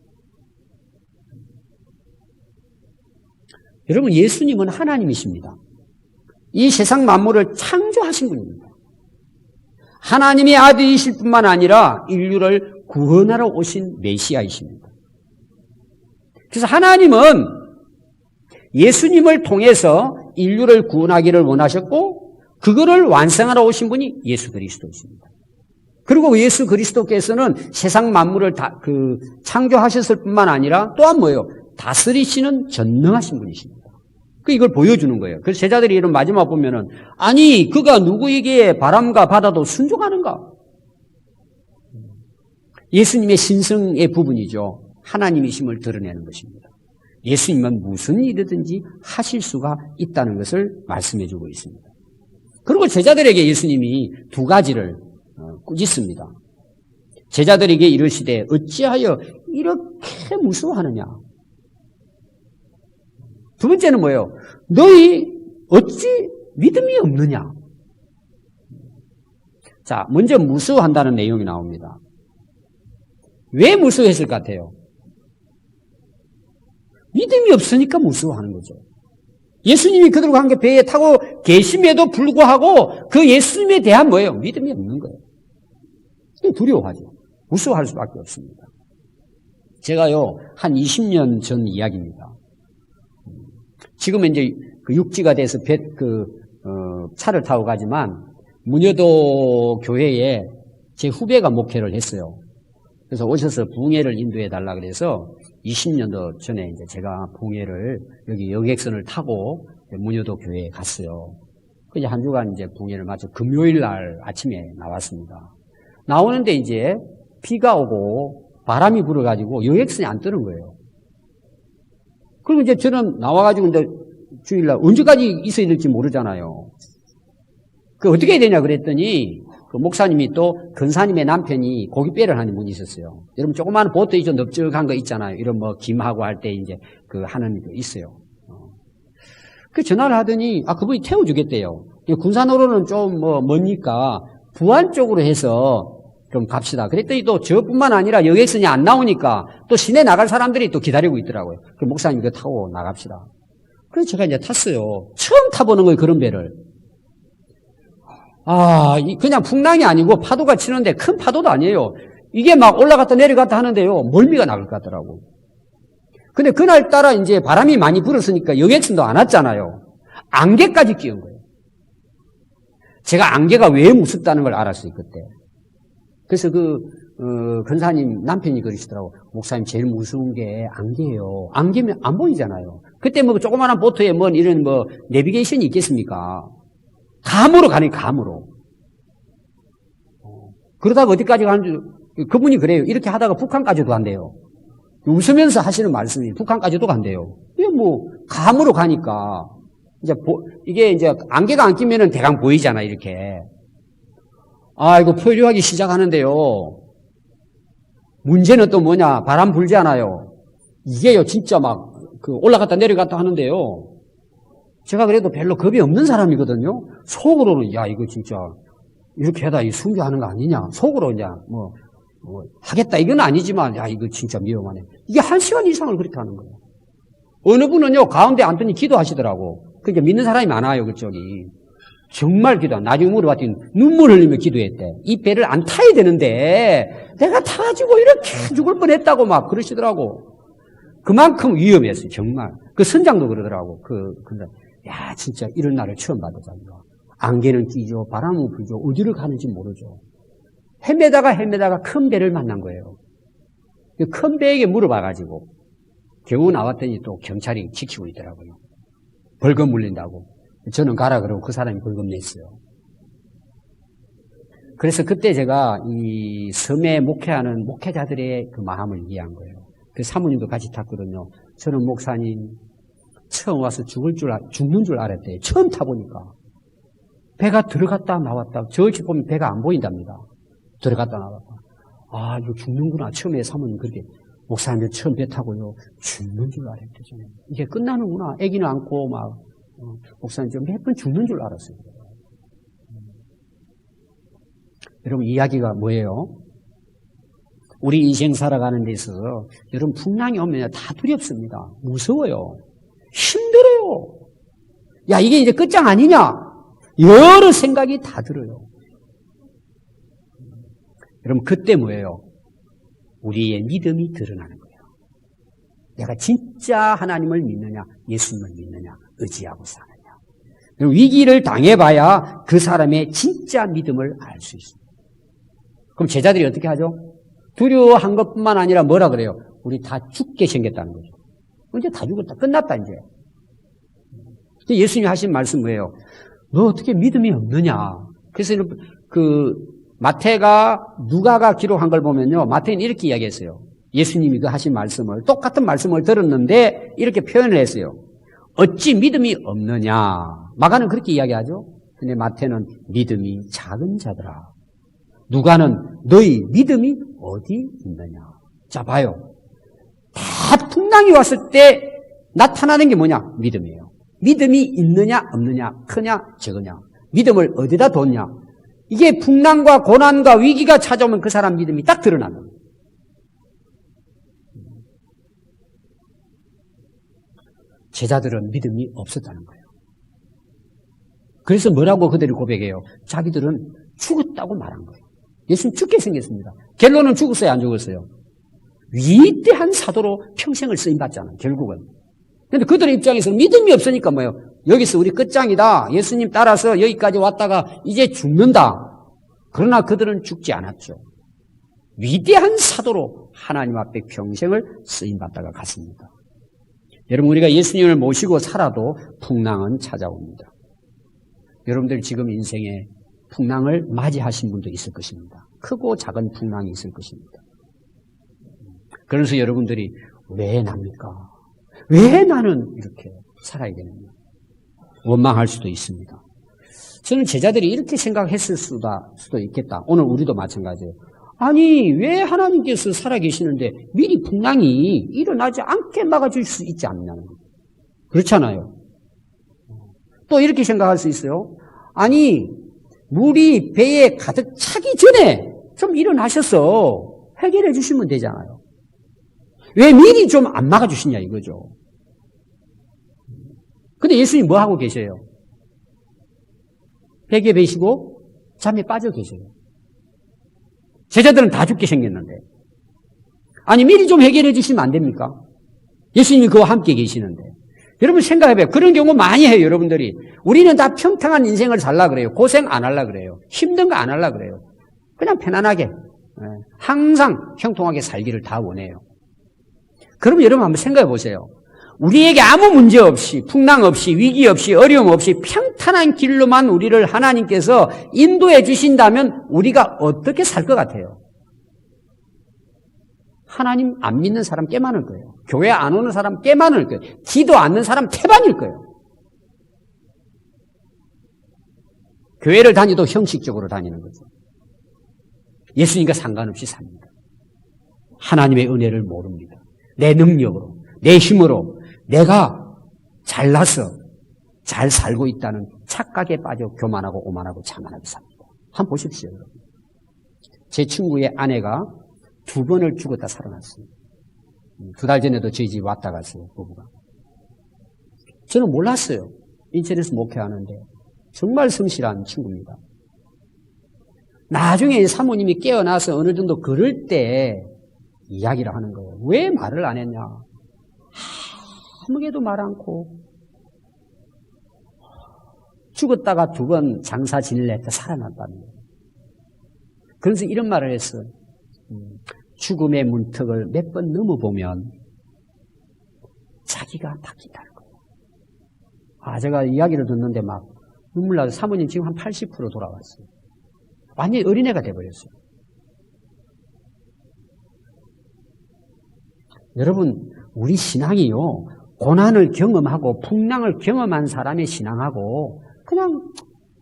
여러분 예수님은 하나님이십니다. 이 세상 만물을 창조하신 분입니다. 하나님의 아들이실 뿐만 아니라 인류를 구원하러 오신 메시아이십니다. 그래서 하나님은 예수님을 통해서 인류를 구원하기를 원하셨고 그거를 완성하러 오신 분이 예수 그리스도이십니다. 그리고 예수 그리스도께서는 세상 만물을 창조하셨을 뿐만 아니라 또한 뭐예요? 다스리시는 전능하신 분이십니다. 이걸 보여주는 거예요. 그래서 제자들이 이런 마지막 보면은 아니 그가 누구에게 바람과 바다도 순종하는가? 예수님의 신성의 부분이죠. 하나님이심을 드러내는 것입니다. 예수님은 무슨 일이든지 하실 수가 있다는 것을 말씀해주고 있습니다. 그리고 제자들에게 예수님이 두 가지를 꾸짖습니다. 제자들에게 이르시되 어찌하여 이렇게 무서워하느냐? 두 번째는 뭐예요? 너희 어찌 믿음이 없느냐? 자, 먼저 무서워한다는 내용이 나옵니다. 왜 무서워했을 것 같아요? 믿음이 없으니까 무서워하는 거죠. 예수님이 그들과 함께 배에 타고 계심에도 불구하고 그 예수님에 대한 뭐예요? 믿음이 없는 거예요. 두려워하죠. 무서워할 수밖에 없습니다. 제가요, 한 20년 전 이야기입니다. 지금은 이제 그 육지가 돼서 차를 타고 가지만 문여도 교회에 제 후배가 목회를 했어요. 그래서 오셔서 붕해를 인도해 달라 그래서 20년도 전에 이제 제가 붕해를 여기 여객선을 타고 문여도 교회에 갔어요. 그래서 한 주간 이제 붕해를 마쳐 금요일 날 아침에 나왔습니다. 나오는데 이제 비가 오고 바람이 불어가지고 여객선이 안 뜨는 거예요. 그리고 이제 저는 나와가지고 이제 주일날 언제까지 있어야 될지 모르잖아요. 어떻게 해야 되냐 그랬더니 그 목사님이 또 근사님의 남편이 고깃배를 하는 분이 있었어요. 여러분 조그마한 보트 좀 넓적한 거 있잖아요. 이런 뭐 김하고 할 때 이제 그 하는 거 있어요. 그 전화를 하더니 그분이 태워주겠대요. 군산으로는 좀 뭐 머니까 부안 쪽으로 해서 좀 갑시다. 그랬더니 또 저뿐만 아니라 여객선이 안 나오니까 또 시내 나갈 사람들이 또 기다리고 있더라고요. 그 목사님 이거 타고 나갑시다. 그래서 제가 이제 탔어요. 처음 타보는 거예요, 그런 배를. 그냥 풍랑이 아니고 파도가 치는데 큰 파도도 아니에요. 이게 막 올라갔다 내려갔다 하는데요. 멀미가 나올 것 같더라고. 근데 그날따라 이제 바람이 많이 불었으니까 여객선도 안 왔잖아요. 안개까지 끼운 거예요. 제가 안개가 왜 무섭다는 걸 알았어요, 그때. 그래서 근사님 남편이 그러시더라고. 목사님 제일 무서운 게 안개예요. 안개면 안 보이잖아요. 그때 뭐 조그마한 보트에 뭐 이런 뭐 내비게이션이 있겠습니까? 감으로 가네, 감으로. 그러다가 어디까지 가는지, 그분이 그래요. 이렇게 하다가 북한까지도 간대요. 웃으면서 하시는 말씀이 북한까지도 간대요. 이게 뭐, 감으로 가니까, 이게 이제 안개가 안 끼면은 대강 보이잖아, 이렇게. 이거 표류하기 시작하는데요. 문제는 또 뭐냐, 바람 불잖아요. 이게요, 진짜 막, 올라갔다 내려갔다 하는데요. 제가 그래도 별로 겁이 없는 사람이거든요. 속으로는 야 이거 진짜 이렇게 하다 이 순교하는 거 아니냐. 속으로 이제 뭐 하겠다 이건 아니지만 야 이거 진짜 위험하네. 이게 1시간 이상을 그렇게 하는 거예요. 어느 분은요 가운데 앉더니 기도하시더라고. 그러니까 믿는 사람이 많아요 그쪽이. 정말 나중에 물어봤더니 눈물 흘리며 기도했대. 이 배를 안 타야 되는데 내가 타가지고 이렇게 죽을 뻔했다고 막 그러시더라고. 그만큼 위험했어요 정말. 그 선장도 그러더라고. 근데 야, 진짜 이런 날을 처음 받았잖아요. 안개는 끼죠, 바람은 불죠, 어디를 가는지 모르죠. 헤매다가 큰 배를 만난 거예요. 큰 배에게 물어봐가지고, 겨우 나왔더니 또 경찰이 지키고 있더라고요. 벌금 물린다고. 저는 가라 그러고 그 사람이 벌금 냈어요. 그래서 그때 제가 이 섬에 목회하는 목회자들의 그 마음을 이해한 거예요. 그 사모님도 같이 탔거든요. 저는 목사님, 처음 와서 죽는 줄 알았대요. 처음 타보니까. 배가 들어갔다 나왔다. 저기 보면 배가 안 보인답니다. 들어갔다 나왔다. 이거 죽는구나. 처음에 사모님 그렇게. 목사님 처음 배 타고요. 죽는 줄 알았대요. 저는. 이게 끝나는구나. 아기는 안고 막. 목사님 몇 번 죽는 줄 알았어요. 여러분 이야기가 뭐예요? 우리 인생 살아가는 데 있어서 여러분 풍랑이 오면 다 두렵습니다. 무서워요. 힘들어요. 야, 이게 이제 끝장 아니냐? 여러 생각이 다 들어요. 여러분, 그때 뭐예요? 우리의 믿음이 드러나는 거예요. 내가 진짜 하나님을 믿느냐, 예수님을 믿느냐, 의지하고 사느냐. 여러분, 위기를 당해봐야 그 사람의 진짜 믿음을 알 수 있습니다. 그럼 제자들이 어떻게 하죠? 두려워한 것뿐만 아니라 뭐라 그래요? 우리 다 죽게 생겼다는 거죠. 이제 다 죽었다. 끝났다, 이제. 예수님이 하신 말씀 뭐예요? 너 어떻게 믿음이 없느냐? 그래서 마태가, 누가가 기록한 걸 보면요. 마태는 이렇게 이야기했어요. 예수님이 그 하신 말씀을, 똑같은 말씀을 들었는데, 이렇게 표현을 했어요. 어찌 믿음이 없느냐? 마가는 그렇게 이야기하죠. 근데 마태는 믿음이 작은 자들아. 누가는 너희 믿음이 어디 있느냐? 자, 봐요. 다 풍랑이 왔을 때 나타나는 게 뭐냐? 믿음이에요. 믿음이 있느냐, 없느냐, 크냐, 적으냐. 믿음을 어디다 뒀냐? 이게 풍랑과 고난과 위기가 찾아오면 그 사람 믿음이 딱 드러나는 거예요. 제자들은 믿음이 없었다는 거예요. 그래서 뭐라고 그들이 고백해요? 자기들은 죽었다고 말한 거예요. 예수님 죽게 생겼습니다. 결론은 죽었어요, 안 죽었어요? 위대한 사도로 평생을 쓰임받잖아요, 결국은. 근데 그들의 입장에서는 믿음이 없으니까 뭐예요? 여기서 우리 끝장이다. 예수님 따라서 여기까지 왔다가 이제 죽는다. 그러나 그들은 죽지 않았죠. 위대한 사도로 하나님 앞에 평생을 쓰임받다가 갔습니다. 여러분, 우리가 예수님을 모시고 살아도 풍랑은 찾아옵니다. 여러분들 지금 인생에 풍랑을 맞이하신 분도 있을 것입니다. 크고 작은 풍랑이 있을 것입니다. 그래서 여러분들이 왜 납니까? 왜 나는 이렇게 살아야 되느냐? 원망할 수도 있습니다. 저는 제자들이 이렇게 생각했을 수도 있겠다. 오늘 우리도 마찬가지예요. 아니, 왜 하나님께서 살아계시는데 미리 풍랑이 일어나지 않게 막아줄 수 있지 않냐는 거예요. 그렇잖아요. 또 이렇게 생각할 수 있어요. 아니, 물이 배에 가득 차기 전에 좀 일어나셔서 해결해 주시면 되잖아요. 왜 미리 좀 안 막아주시냐 이거죠. 근데 예수님 뭐 하고 계셔요? 베개 베시고 잠에 빠져 계셔요. 제자들은 다 죽게 생겼는데. 아니, 미리 좀 해결해 주시면 안 됩니까? 예수님이 그와 함께 계시는데. 여러분 생각해봐요. 그런 경우 많이 해요, 여러분들이. 우리는 다 평평한 인생을 살라 그래요. 고생 안 하려 그래요. 힘든 거 안 하려 그래요. 그냥 편안하게, 항상 형통하게 살기를 다 원해요. 그럼 여러분 한번 생각해 보세요. 우리에게 아무 문제 없이, 풍랑 없이, 위기 없이, 어려움 없이 평탄한 길로만 우리를 하나님께서 인도해 주신다면 우리가 어떻게 살 것 같아요? 하나님 안 믿는 사람 꽤 많을 거예요. 교회 안 오는 사람 꽤 많을 거예요. 기도 않는 사람 태반일 거예요. 교회를 다니도 형식적으로 다니는 거죠. 예수님과 상관없이 삽니다. 하나님의 은혜를 모릅니다. 내 능력으로, 내 힘으로 내가 잘나서 잘 살고 있다는 착각에 빠져 교만하고 오만하고 자만하게 삽니다. 한번 보십시오, 여러분. 제 친구의 아내가 2번을 죽었다 살아났습니다. 2달 전에도 저희 집 왔다 갔어요, 부부가. 저는 몰랐어요. 인천에서 목회하는데 정말 성실한 친구입니다. 나중에 사모님이 깨어나서 어느 정도 그럴 때 이야기를 하는 거예요. 왜 말을 안 했냐? 아무개도 말 않고 죽었다가 2번 장사 지낼래 했다 살아났다는 거예요. 그래서 이런 말을 했어요. 죽음의 문턱을 몇 번 넘어보면 자기가 바뀐다는 거예요. 제가 이야기를 듣는데 막 눈물 나서 사모님 지금 한 80% 돌아왔어요. 완전히 어린애가 돼버렸어요. 여러분, 우리 신앙이요, 고난을 경험하고 풍랑을 경험한 사람의 신앙하고 그냥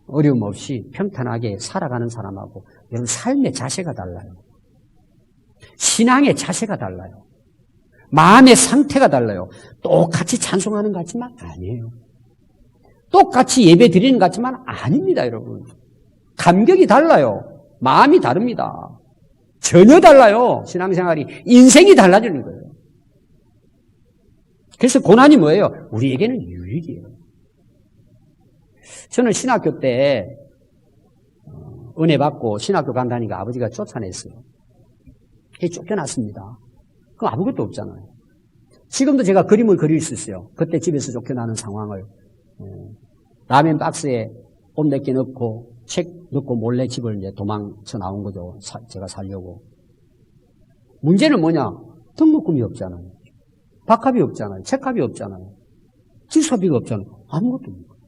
어려움 없이 평탄하게 살아가는 사람하고 여러분 삶의 자세가 달라요. 신앙의 자세가 달라요. 마음의 상태가 달라요. 똑같이 찬송하는 것 같지만 아니에요. 똑같이 예배 드리는 것 같지만 아닙니다, 여러분. 감격이 달라요. 마음이 다릅니다. 전혀 달라요. 신앙생활이. 인생이 달라지는 거예요. 그래서 고난이 뭐예요? 우리에게는 유익이에요. 저는 신학교 때 은혜 받고 신학교 간다니까 아버지가 쫓아냈어요. 쫓겨났습니다. 그럼 아무것도 없잖아요. 지금도 제가 그림을 그릴 수 있어요. 그때 집에서 쫓겨나는 상황을. 라면 박스에 옷 몇 개 넣고 책 넣고 몰래 집을 이제 도망쳐 나온 거죠. 제가 살려고. 문제는 뭐냐? 등록금이 없잖아요. 밥값이 없잖아요. 책값이 없잖아요. 집사비가 없잖아요. 아무것도 없는 거예요.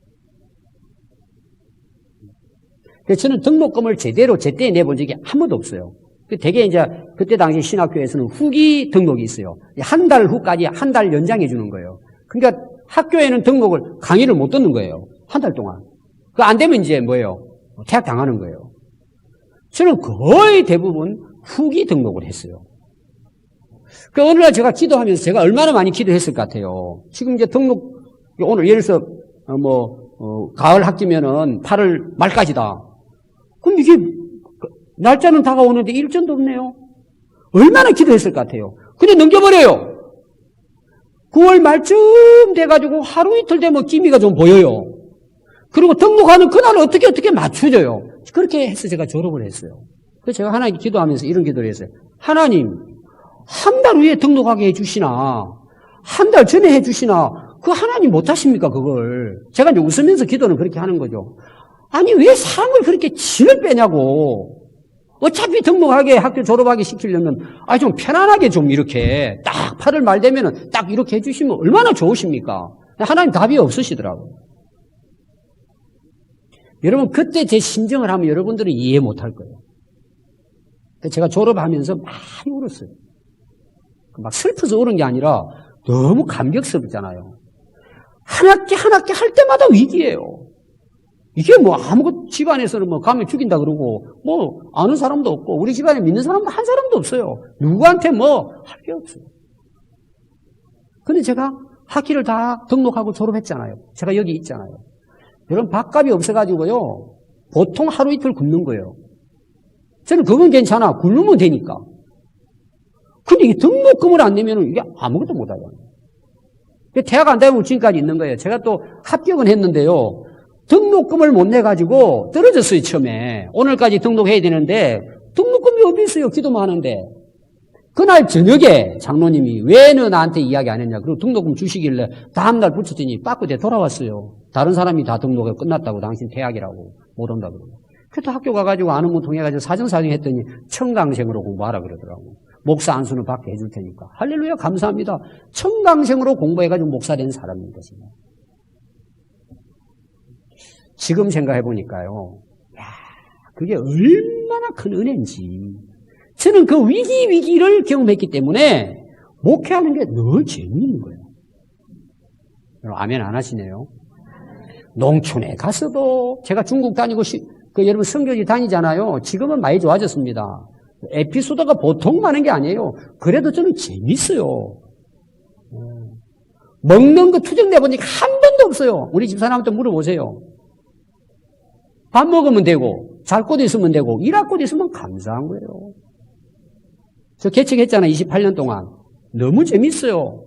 그래서 저는 등록금을 제대로 제때 내본 적이 한 번도 없어요. 되게 이제 그때 당시 신학교에서는 후기 등록이 있어요. 한 달 후까지 한 달 연장해 주는 거예요. 그러니까 학교에는 등록을 강의를 못 듣는 거예요. 한 달 동안. 그 안 되면 이제 뭐예요? 퇴학 당하는 거예요. 저는 거의 대부분 후기 등록을 했어요. 그 어느 날 제가 기도하면서 제가 얼마나 많이 기도했을 것 같아요. 지금 이제 등록 오늘 예를 들어서 가을 학기면은 8월 말까지다. 그럼 이게 날짜는 다가오는데 일정도 없네요. 얼마나 기도했을 것 같아요. 근데 넘겨버려요. 9월 말쯤 돼가지고 하루 이틀 되면 기미가 좀 보여요. 그리고 등록하는 그날 어떻게 맞춰져요. 그렇게 해서 제가 졸업을 했어요. 그래서 제가 하나님 기도하면서 이런 기도를 했어요. 하나님, 한 달 후에 등록하게 해주시나, 한 달 전에 해주시나, 그 하나님 못하십니까, 그걸. 제가 이제 웃으면서 기도는 그렇게 하는 거죠. 아니, 왜 사람을 그렇게 진을 빼냐고. 어차피 등록하게 학교 졸업하게 시키려면 좀 편안하게 좀 이렇게 딱 8월 말 되면은 딱 이렇게 해주시면 얼마나 좋으십니까? 하나님 답이 없으시더라고요. 여러분 그때 제 심정을 하면 여러분들은 이해 못할 거예요. 제가 졸업하면서 많이 울었어요. 막 슬퍼서 우는 게 아니라 너무 감격스럽잖아요. 한 학기 한 학기 할 때마다 위기예요. 이게 뭐 아무것도 집안에서는 뭐 가면 죽인다 그러고 뭐 아는 사람도 없고 우리 집안에 믿는 사람도 한 사람도 없어요. 누구한테 뭐 할 게 없어요. 근데 제가 학기를 다 등록하고 졸업했잖아요. 제가 여기 있잖아요. 여러분 밥값이 없어가지고요. 보통 하루 이틀 굶는 거예요. 저는 그건 괜찮아. 굶으면 되니까. 근데 이게 등록금을 안 내면 이게 아무것도 못하잖아요. 대학 안 다니고 지금까지 있는 거예요. 제가 또 합격은 했는데요. 등록금을 못 내가지고 떨어졌어요, 처음에. 오늘까지 등록해야 되는데, 등록금이 어디 있어요, 기도만 하는데. 그날 저녁에 장로님이 왜 너 나한테 이야기 안 했냐. 그리고 등록금 주시길래 다음날 붙였더니 빠꾸대 돌아왔어요. 다른 사람이 다 등록해 끝났다고, 당신 퇴학이라고, 못 온다고 그러고. 그래도 학교 가가지고 아는 분 통해가지고 사정사정 했더니 청강생으로 공부하라 그러더라고. 목사 안수는 받게 해줄 테니까. 할렐루야, 감사합니다. 청강생으로 공부해가지고 목사 된 사람입니다, 지금. 지금 생각해보니까요. 야, 그게 얼마나 큰 은혜인지. 저는 그 위기를 경험했기 때문에 목회하는 게 늘 재미있는 거예요. 여러분, 아멘 안 하시네요. 농촌에 가서도 제가 중국 다니고 여러분 성교지 다니잖아요. 지금은 많이 좋아졌습니다. 에피소드가 보통 많은 게 아니에요. 그래도 저는 재밌어요. 먹는 거 투정내보니까 한 번도 없어요. 우리 집사람한테 물어보세요. 밥 먹으면 되고 잘 곳 있으면 되고 일할 곳 있으면 감사한 거예요. 저 개척했잖아요. 28년 동안. 너무 재밌어요.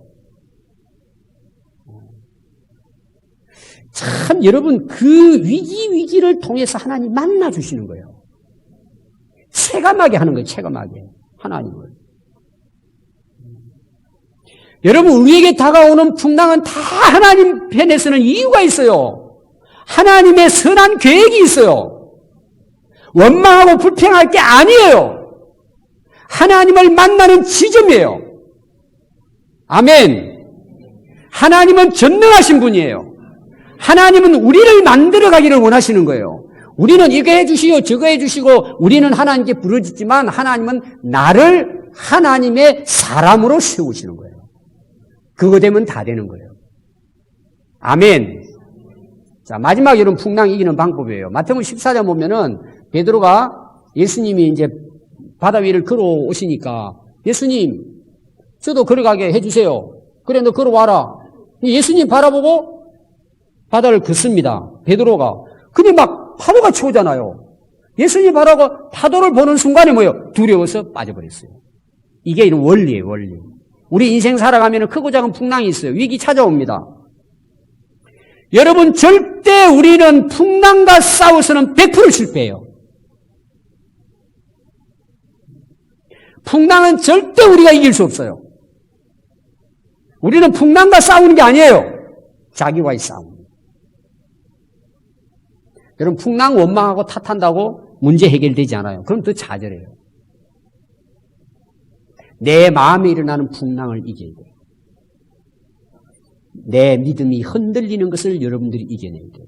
참 여러분 그 위기를 통해서 하나님 만나주시는 거예요. 체감하게 하는 거예요. 체감하게. 하나님을. 여러분 우리에게 다가오는 풍랑은 다 하나님 편에서는 이유가 있어요. 하나님의 선한 계획이 있어요. 원망하고 불평할 게 아니에요. 하나님을 만나는 지점이에요. 아멘. 하나님은 전능하신 분이에요. 하나님은 우리를 만들어가기를 원하시는 거예요. 우리는 이거 해주시오 저거 해주시고 우리는 하나님께 부르짖지만 하나님은 나를 하나님의 사람으로 세우시는 거예요. 그거 되면 다 되는 거예요. 아멘. 자, 마지막 여러분 풍랑 이기는 방법이에요. 마태복음 14장 보면은 베드로가 예수님이 이제 바다 위를 걸어오시니까 예수님 저도 걸어가게 해주세요. 그래 너 걸어와라. 예수님 바라보고 바다를 걷습니다. 베드로가. 근데 막 파도가 쳐오잖아요. 예수님 바라보고 파도를 보는 순간에 뭐예요? 두려워서 빠져버렸어요. 이게 이런 원리예요. 원리. 우리 인생 살아가면 크고 작은 풍랑이 있어요. 위기 찾아옵니다. 여러분 절대 우리는 풍랑과 싸워서는 100% 실패해요. 풍랑은 절대 우리가 이길 수 없어요. 우리는 풍랑과 싸우는 게 아니에요. 자기와의 싸움. 여러분 풍랑 원망하고 탓한다고 문제 해결되지 않아요. 그럼 더 좌절해요. 내 마음에 일어나는 풍랑을 이겨야 돼요. 내 믿음이 흔들리는 것을 여러분들이 이겨내야 돼요.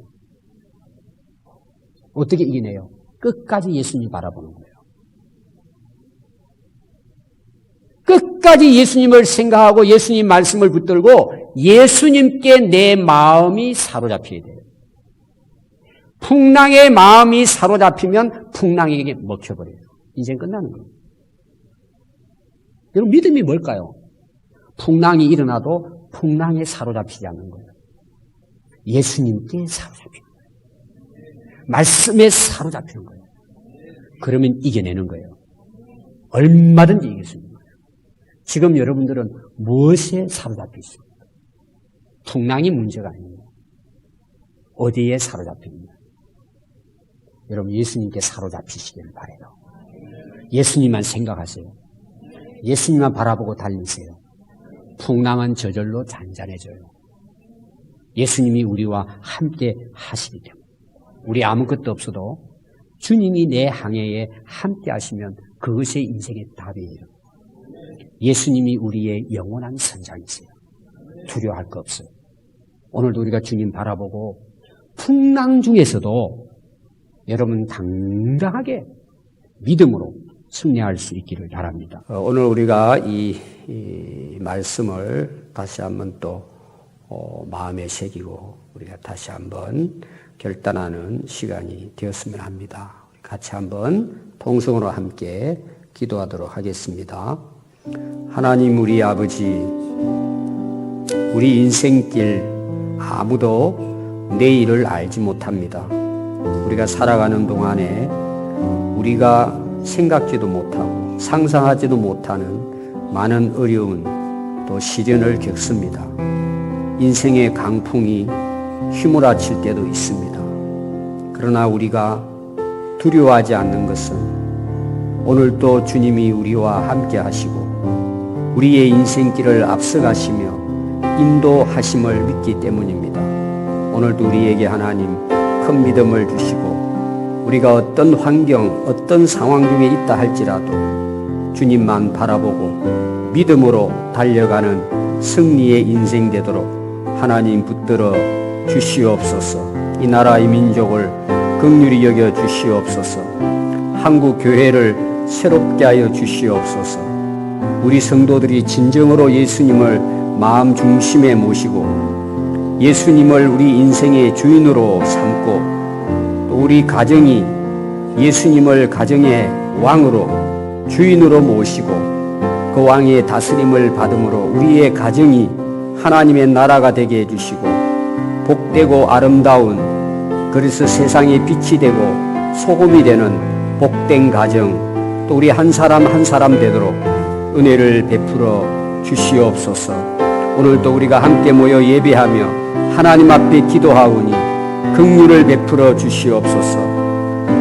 어떻게 이겨내요? 끝까지 예수님 바라보는 거예요. 끝까지 예수님을 생각하고 예수님 말씀을 붙들고 예수님께 내 마음이 사로잡혀야 돼요. 풍랑의 마음이 사로잡히면 풍랑에게 먹혀버려요. 인생 끝나는 거예요. 여러분 믿음이 뭘까요? 풍랑이 일어나도 풍랑에 사로잡히지 않는 거예요. 예수님께 사로잡히는 거예요. 말씀에 사로잡히는 거예요. 그러면 이겨내는 거예요. 얼마든지 이길 수 있는 거예요. 지금 여러분들은 무엇에 사로잡혀 있습니까? 풍랑이 문제가 아니에요. 어디에 사로잡힙니까? 여러분 예수님께 사로잡히시기를 바라요. 예수님만 생각하세요. 예수님만 바라보고 달리세요. 풍랑은 저절로 잔잔해져요. 예수님이 우리와 함께 하시기 때문에 우리 아무것도 없어도 주님이 내 항해에 함께 하시면 그것이 인생의 답이에요. 예수님이 우리의 영원한 선장이세요. 두려워할 거 없어요. 오늘도 우리가 주님 바라보고 풍랑 중에서도 여러분 당당하게 믿음으로 승리할 수 있기를 바랍니다. 오늘 우리가 이 말씀을 다시 한번 또 마음에 새기고 우리가 다시 한번 결단하는 시간이 되었으면 합니다. 같이 한번 통성으로 함께 기도하도록 하겠습니다. 하나님 우리 아버지, 우리 인생길 아무도 내일을 알지 못합니다. 우리가 살아가는 동안에 우리가 생각지도 못하고 상상하지도 못하는 많은 어려운 또 시련을 겪습니다. 인생의 강풍이 휘몰아칠 때도 있습니다. 그러나 우리가 두려워하지 않는 것은 오늘도 주님이 우리와 함께 하시고 우리의 인생길을 앞서가시며 인도하심을 믿기 때문입니다. 오늘도 우리에게 하나님 큰 믿음을 주시고 우리가 어떤 환경, 어떤 상황 중에 있다 할지라도 주님만 바라보고 믿음으로 달려가는 승리의 인생 되도록 하나님 붙들어 주시옵소서. 이 나라 이 민족을 긍휼히 여겨 주시옵소서. 한국 교회를 새롭게 하여 주시옵소서. 우리 성도들이 진정으로 예수님을 마음 중심에 모시고 예수님을 우리 인생의 주인으로 삼고 또 우리 가정이 예수님을 가정의 왕으로 주인으로 모시고 그 왕의 다스림을 받음으로 우리의 가정이 하나님의 나라가 되게 해주시고 복되고 아름다운, 그래서 세상의 빛이 되고 소금이 되는 복된 가정, 또 우리 한 사람 한 사람 되도록 은혜를 베풀어 주시옵소서. 오늘도 우리가 함께 모여 예배하며 하나님 앞에 기도하오니 긍휼을 베풀어 주시옵소서.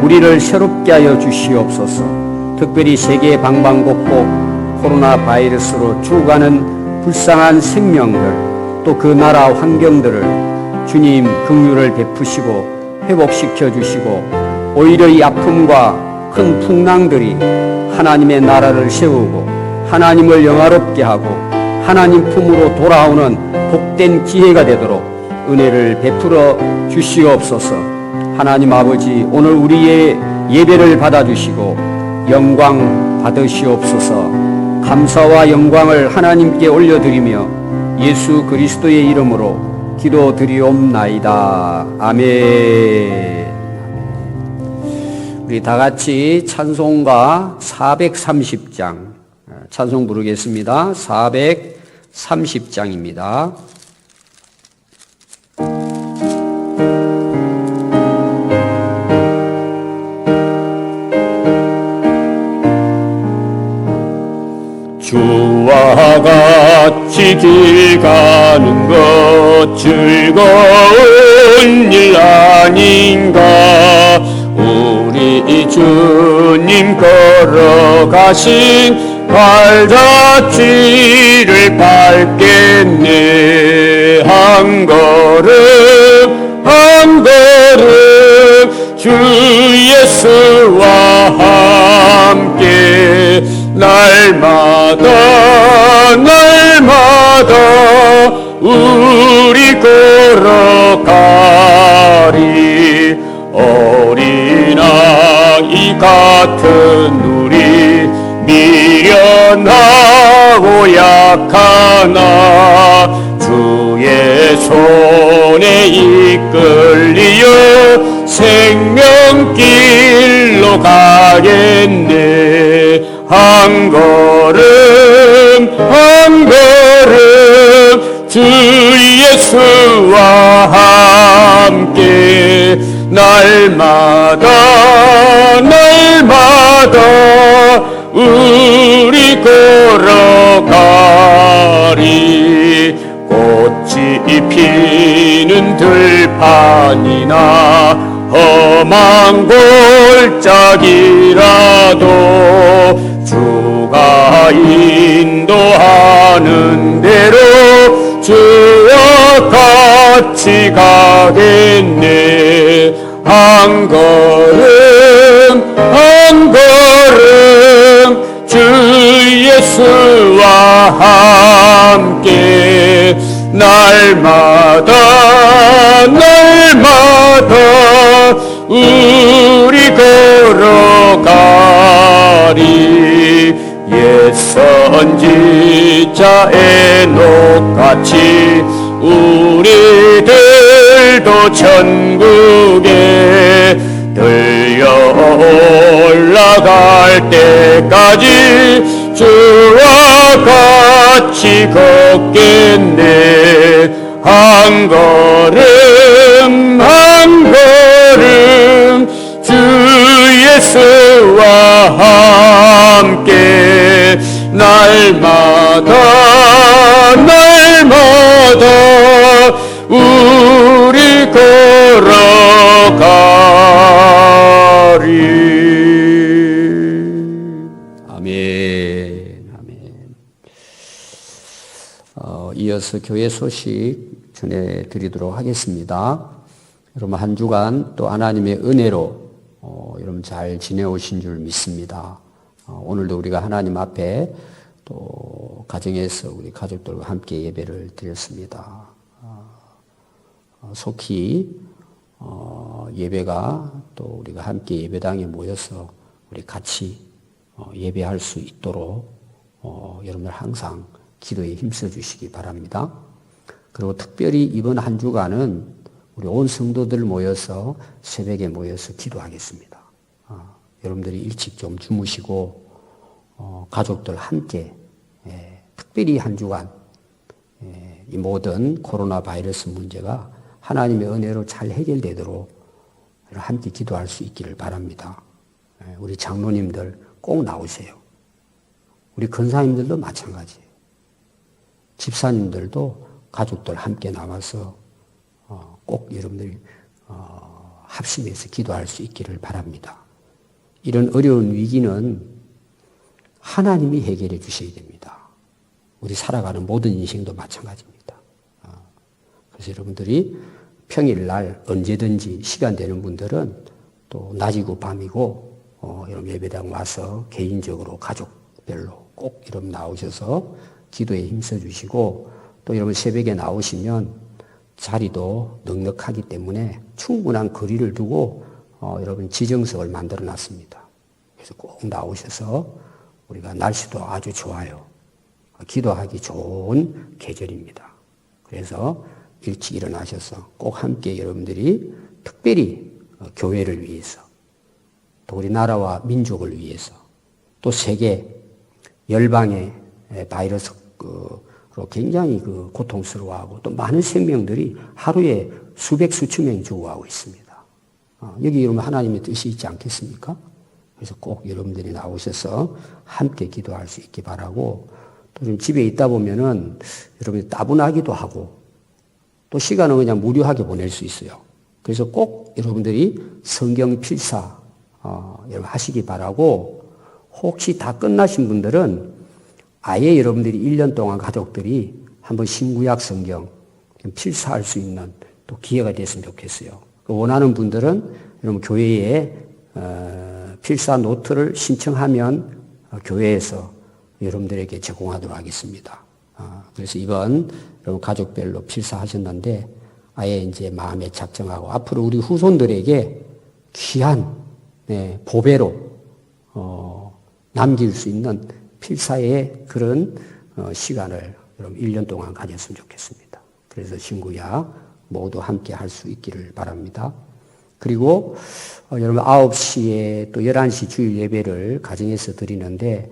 우리를 새롭게 하여 주시옵소서. 특별히 세계 방방곡곡 코로나 바이러스로 죽어가는 불쌍한 생명들, 또 그 나라 환경들을 주님 긍휼을 베푸시고 회복시켜 주시고 오히려 이 아픔과 큰 풍랑들이 하나님의 나라를 세우고 하나님을 영화롭게 하고 하나님 품으로 돌아오는 복된 기회가 되도록 은혜를 베풀어 주시옵소서. 하나님 아버지, 오늘 우리의 예배를 받아주시고 영광 받으시옵소서. 감사와 영광을 하나님께 올려드리며 예수 그리스도의 이름으로 기도드리옵나이다. 아멘. 우리 다 같이 찬송가 430장 찬송 부르겠습니다. 430장입니다.
주와 같이 길 가는 것 즐거운 일 아닌가. 우리 주님 걸어가신 발자취를 밟겠네. 한 걸음 한 걸음 주 예수와 함께 날마다 날마다 우리 걸어가리. 어린아이 같은 우리 미련하고 약하나 주의 손에 이끌리어 생명길로 가겠네. 한 걸음 한 걸음 주 예수와 함께 날마다 날마다 우리 걸어가리. 꽃이 피는 들판이나 험한 골짜기라도 주가 인도하는 대로 주와 같이 가겠네. 한 걸음 한 걸음 주 예수와 함께 날마다 날마다 우리 걸어가리. 옛 선지자 에녹같이 우리들도 천국에 들려 올라갈 때까지 주와 같이 걷겠네. 한 걸음 한 걸음 주 예수와 함께 날마다 우리 걸어가리.
아멘, 아멘. 이어서 교회 소식 전해드리도록 하겠습니다. 여러분 한 주간 또 하나님의 은혜로 여러분 잘 지내오신 줄 믿습니다. 오늘도 우리가 하나님 앞에 또 가정에서 우리 가족들과 함께 예배를 드렸습니다. 속히 예배가 또 우리가 함께 예배당에 모여서 우리 같이 예배할 수 있도록 여러분들 항상 기도에 힘써 주시기 바랍니다. 그리고 특별히 이번 한 주간은 우리 온 성도들 모여서 새벽에 모여서 기도하겠습니다. 여러분들이 일찍 좀 주무시고 가족들 함께 특별히 한 주간 이 모든 코로나 바이러스 문제가 하나님의 은혜로 잘 해결되도록 함께 기도할 수 있기를 바랍니다. 우리 장로님들 꼭 나오세요. 우리 권사님들도 마찬가지예요. 집사님들도 가족들 함께 나와서 꼭 여러분들이 합심해서 기도할 수 있기를 바랍니다. 이런 어려운 위기는 하나님이 해결해 주셔야 됩니다. 우리 살아가는 모든 인생도 마찬가지입니다. 그래서 여러분들이 평일날 언제든지 시간 되는 분들은 또 낮이고 밤이고 여러분 예배당 와서 개인적으로 가족별로 꼭 여러분 나오셔서 기도에 힘써 주시고 또 여러분 새벽에 나오시면 자리도 넉넉하기 때문에 충분한 거리를 두고 여러분 지정석을 만들어 놨습니다. 그래서 꼭 나오셔서 우리가 날씨도 아주 좋아요. 기도하기 좋은 계절입니다. 그래서 일찍 일어나셔서 꼭 함께 여러분들이 특별히 교회를 위해서 또 우리나라와 민족을 위해서 또 세계 열방의 바이러스로 굉장히 고통스러워하고 또 많은 생명들이 하루에 수백 수천 명이 죽어가고 있습니다. 여기 여러분 하나님의 뜻이 있지 않겠습니까? 그래서 꼭 여러분들이 나오셔서 함께 기도할 수 있기 바라고 또 좀 집에 있다 보면은 여러분이 따분하기도 하고 또 시간은 그냥 무료하게 보낼 수 있어요. 그래서 꼭 여러분들이 성경 필사 여러분 하시기 바라고 혹시 다 끝나신 분들은 아예 여러분들이 1년 동안 가족들이 한번 신구약 성경 필사할 수 있는 또 기회가 됐으면 좋겠어요. 원하는 분들은 여러분 교회에 필사 노트를 신청하면 교회에서 여러분들에게 제공하도록 하겠습니다. 그래서 이번 여러분 가족별로 필사하셨는데 아예 이제 마음에 작정하고 앞으로 우리 후손들에게 귀한 보배로 남길 수 있는 필사의 그런 시간을 여러분 1년 동안 가졌으면 좋겠습니다. 그래서 신구약 모두 함께 할 수 있기를 바랍니다. 그리고 여러분 9시에 또 11시 주일 예배를 가정에서 드리는데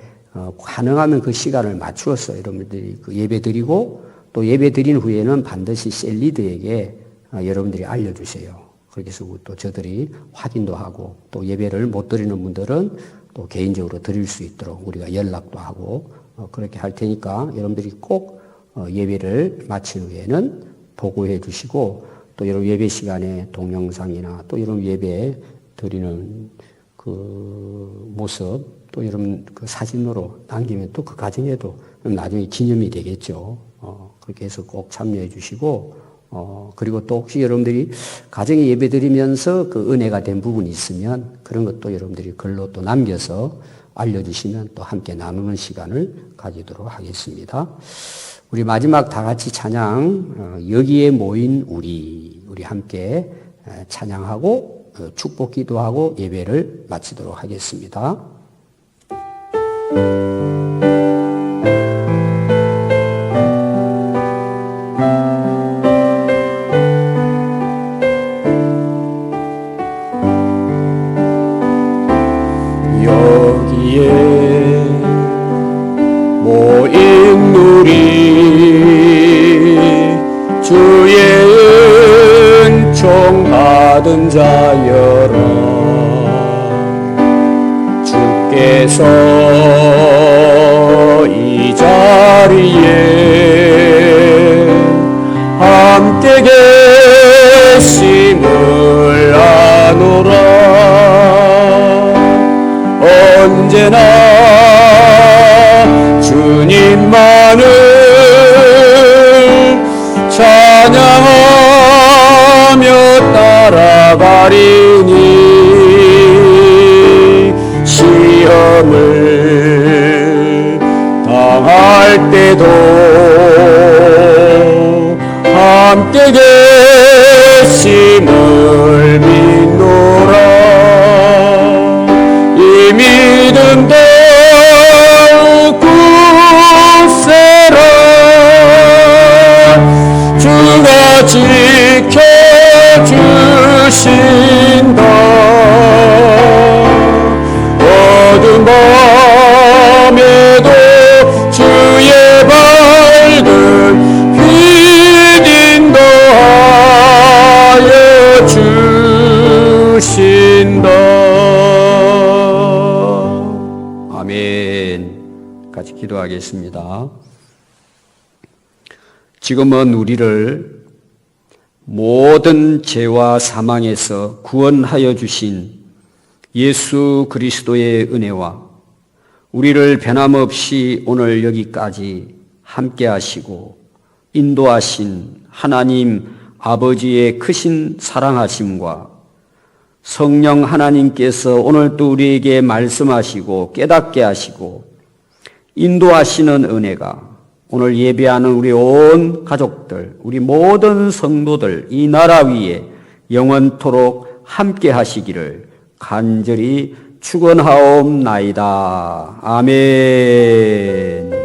가능하면 그 시간을 맞추어서 여러분들이 그 예배 드리고 또 예배 드린 후에는 반드시 셀리드에게 여러분들이 알려주세요. 그렇게 해서 또 저들이 확인도 하고 또 예배를 못 드리는 분들은 또 개인적으로 드릴 수 있도록 우리가 연락도 하고 그렇게 할 테니까 여러분들이 꼭 예배를 마친 후에는 보고해 주시고 또 여러분 예배 시간에 동영상이나 또 여러분 예배 드리는 그 모습 또 여러분 그 사진으로 남기면 또 그 가정에도 나중에 기념이 되겠죠. 그렇게 해서 꼭 참여해 주시고 그리고 또 혹시 여러분들이 가정에 예배 드리면서 그 은혜가 된 부분이 있으면 그런 것도 여러분들이 글로 또 남겨서 알려주시면 또 함께 나누는 시간을 가지도록 하겠습니다. 우리 마지막 다 같이 찬양 여기에 모인 우리 함께 찬양하고 축복 기도하고 예배를 마치도록 하겠습니다. 받은 자여라. 주께서 이 자리에 함께 계심을 아노라. 언제나 주님만을 찬양하며 따라가리니 시험을 당할 때도 함께 계심을 믿노라. 이 믿음 더욱 굳세라. 주가 지켜주신다. 어두운 밤에도 주의 밝은 빛 인도하여 주신다. 아멘. 같이 기도하겠습니다. 지금은 우리를 모든 죄와 사망에서 구원하여 주신 예수 그리스도의 은혜와 우리를 변함없이 오늘 여기까지 함께 하시고 인도하신 하나님 아버지의 크신 사랑하심과 성령 하나님께서 오늘 또 우리에게 말씀하시고 깨닫게 하시고 인도하시는 은혜가 오늘 예배하는 우리 온 가족들, 우리 모든 성도들 이 나라 위에 영원토록 함께 하시기를 간절히 축원하옵나이다. 아멘.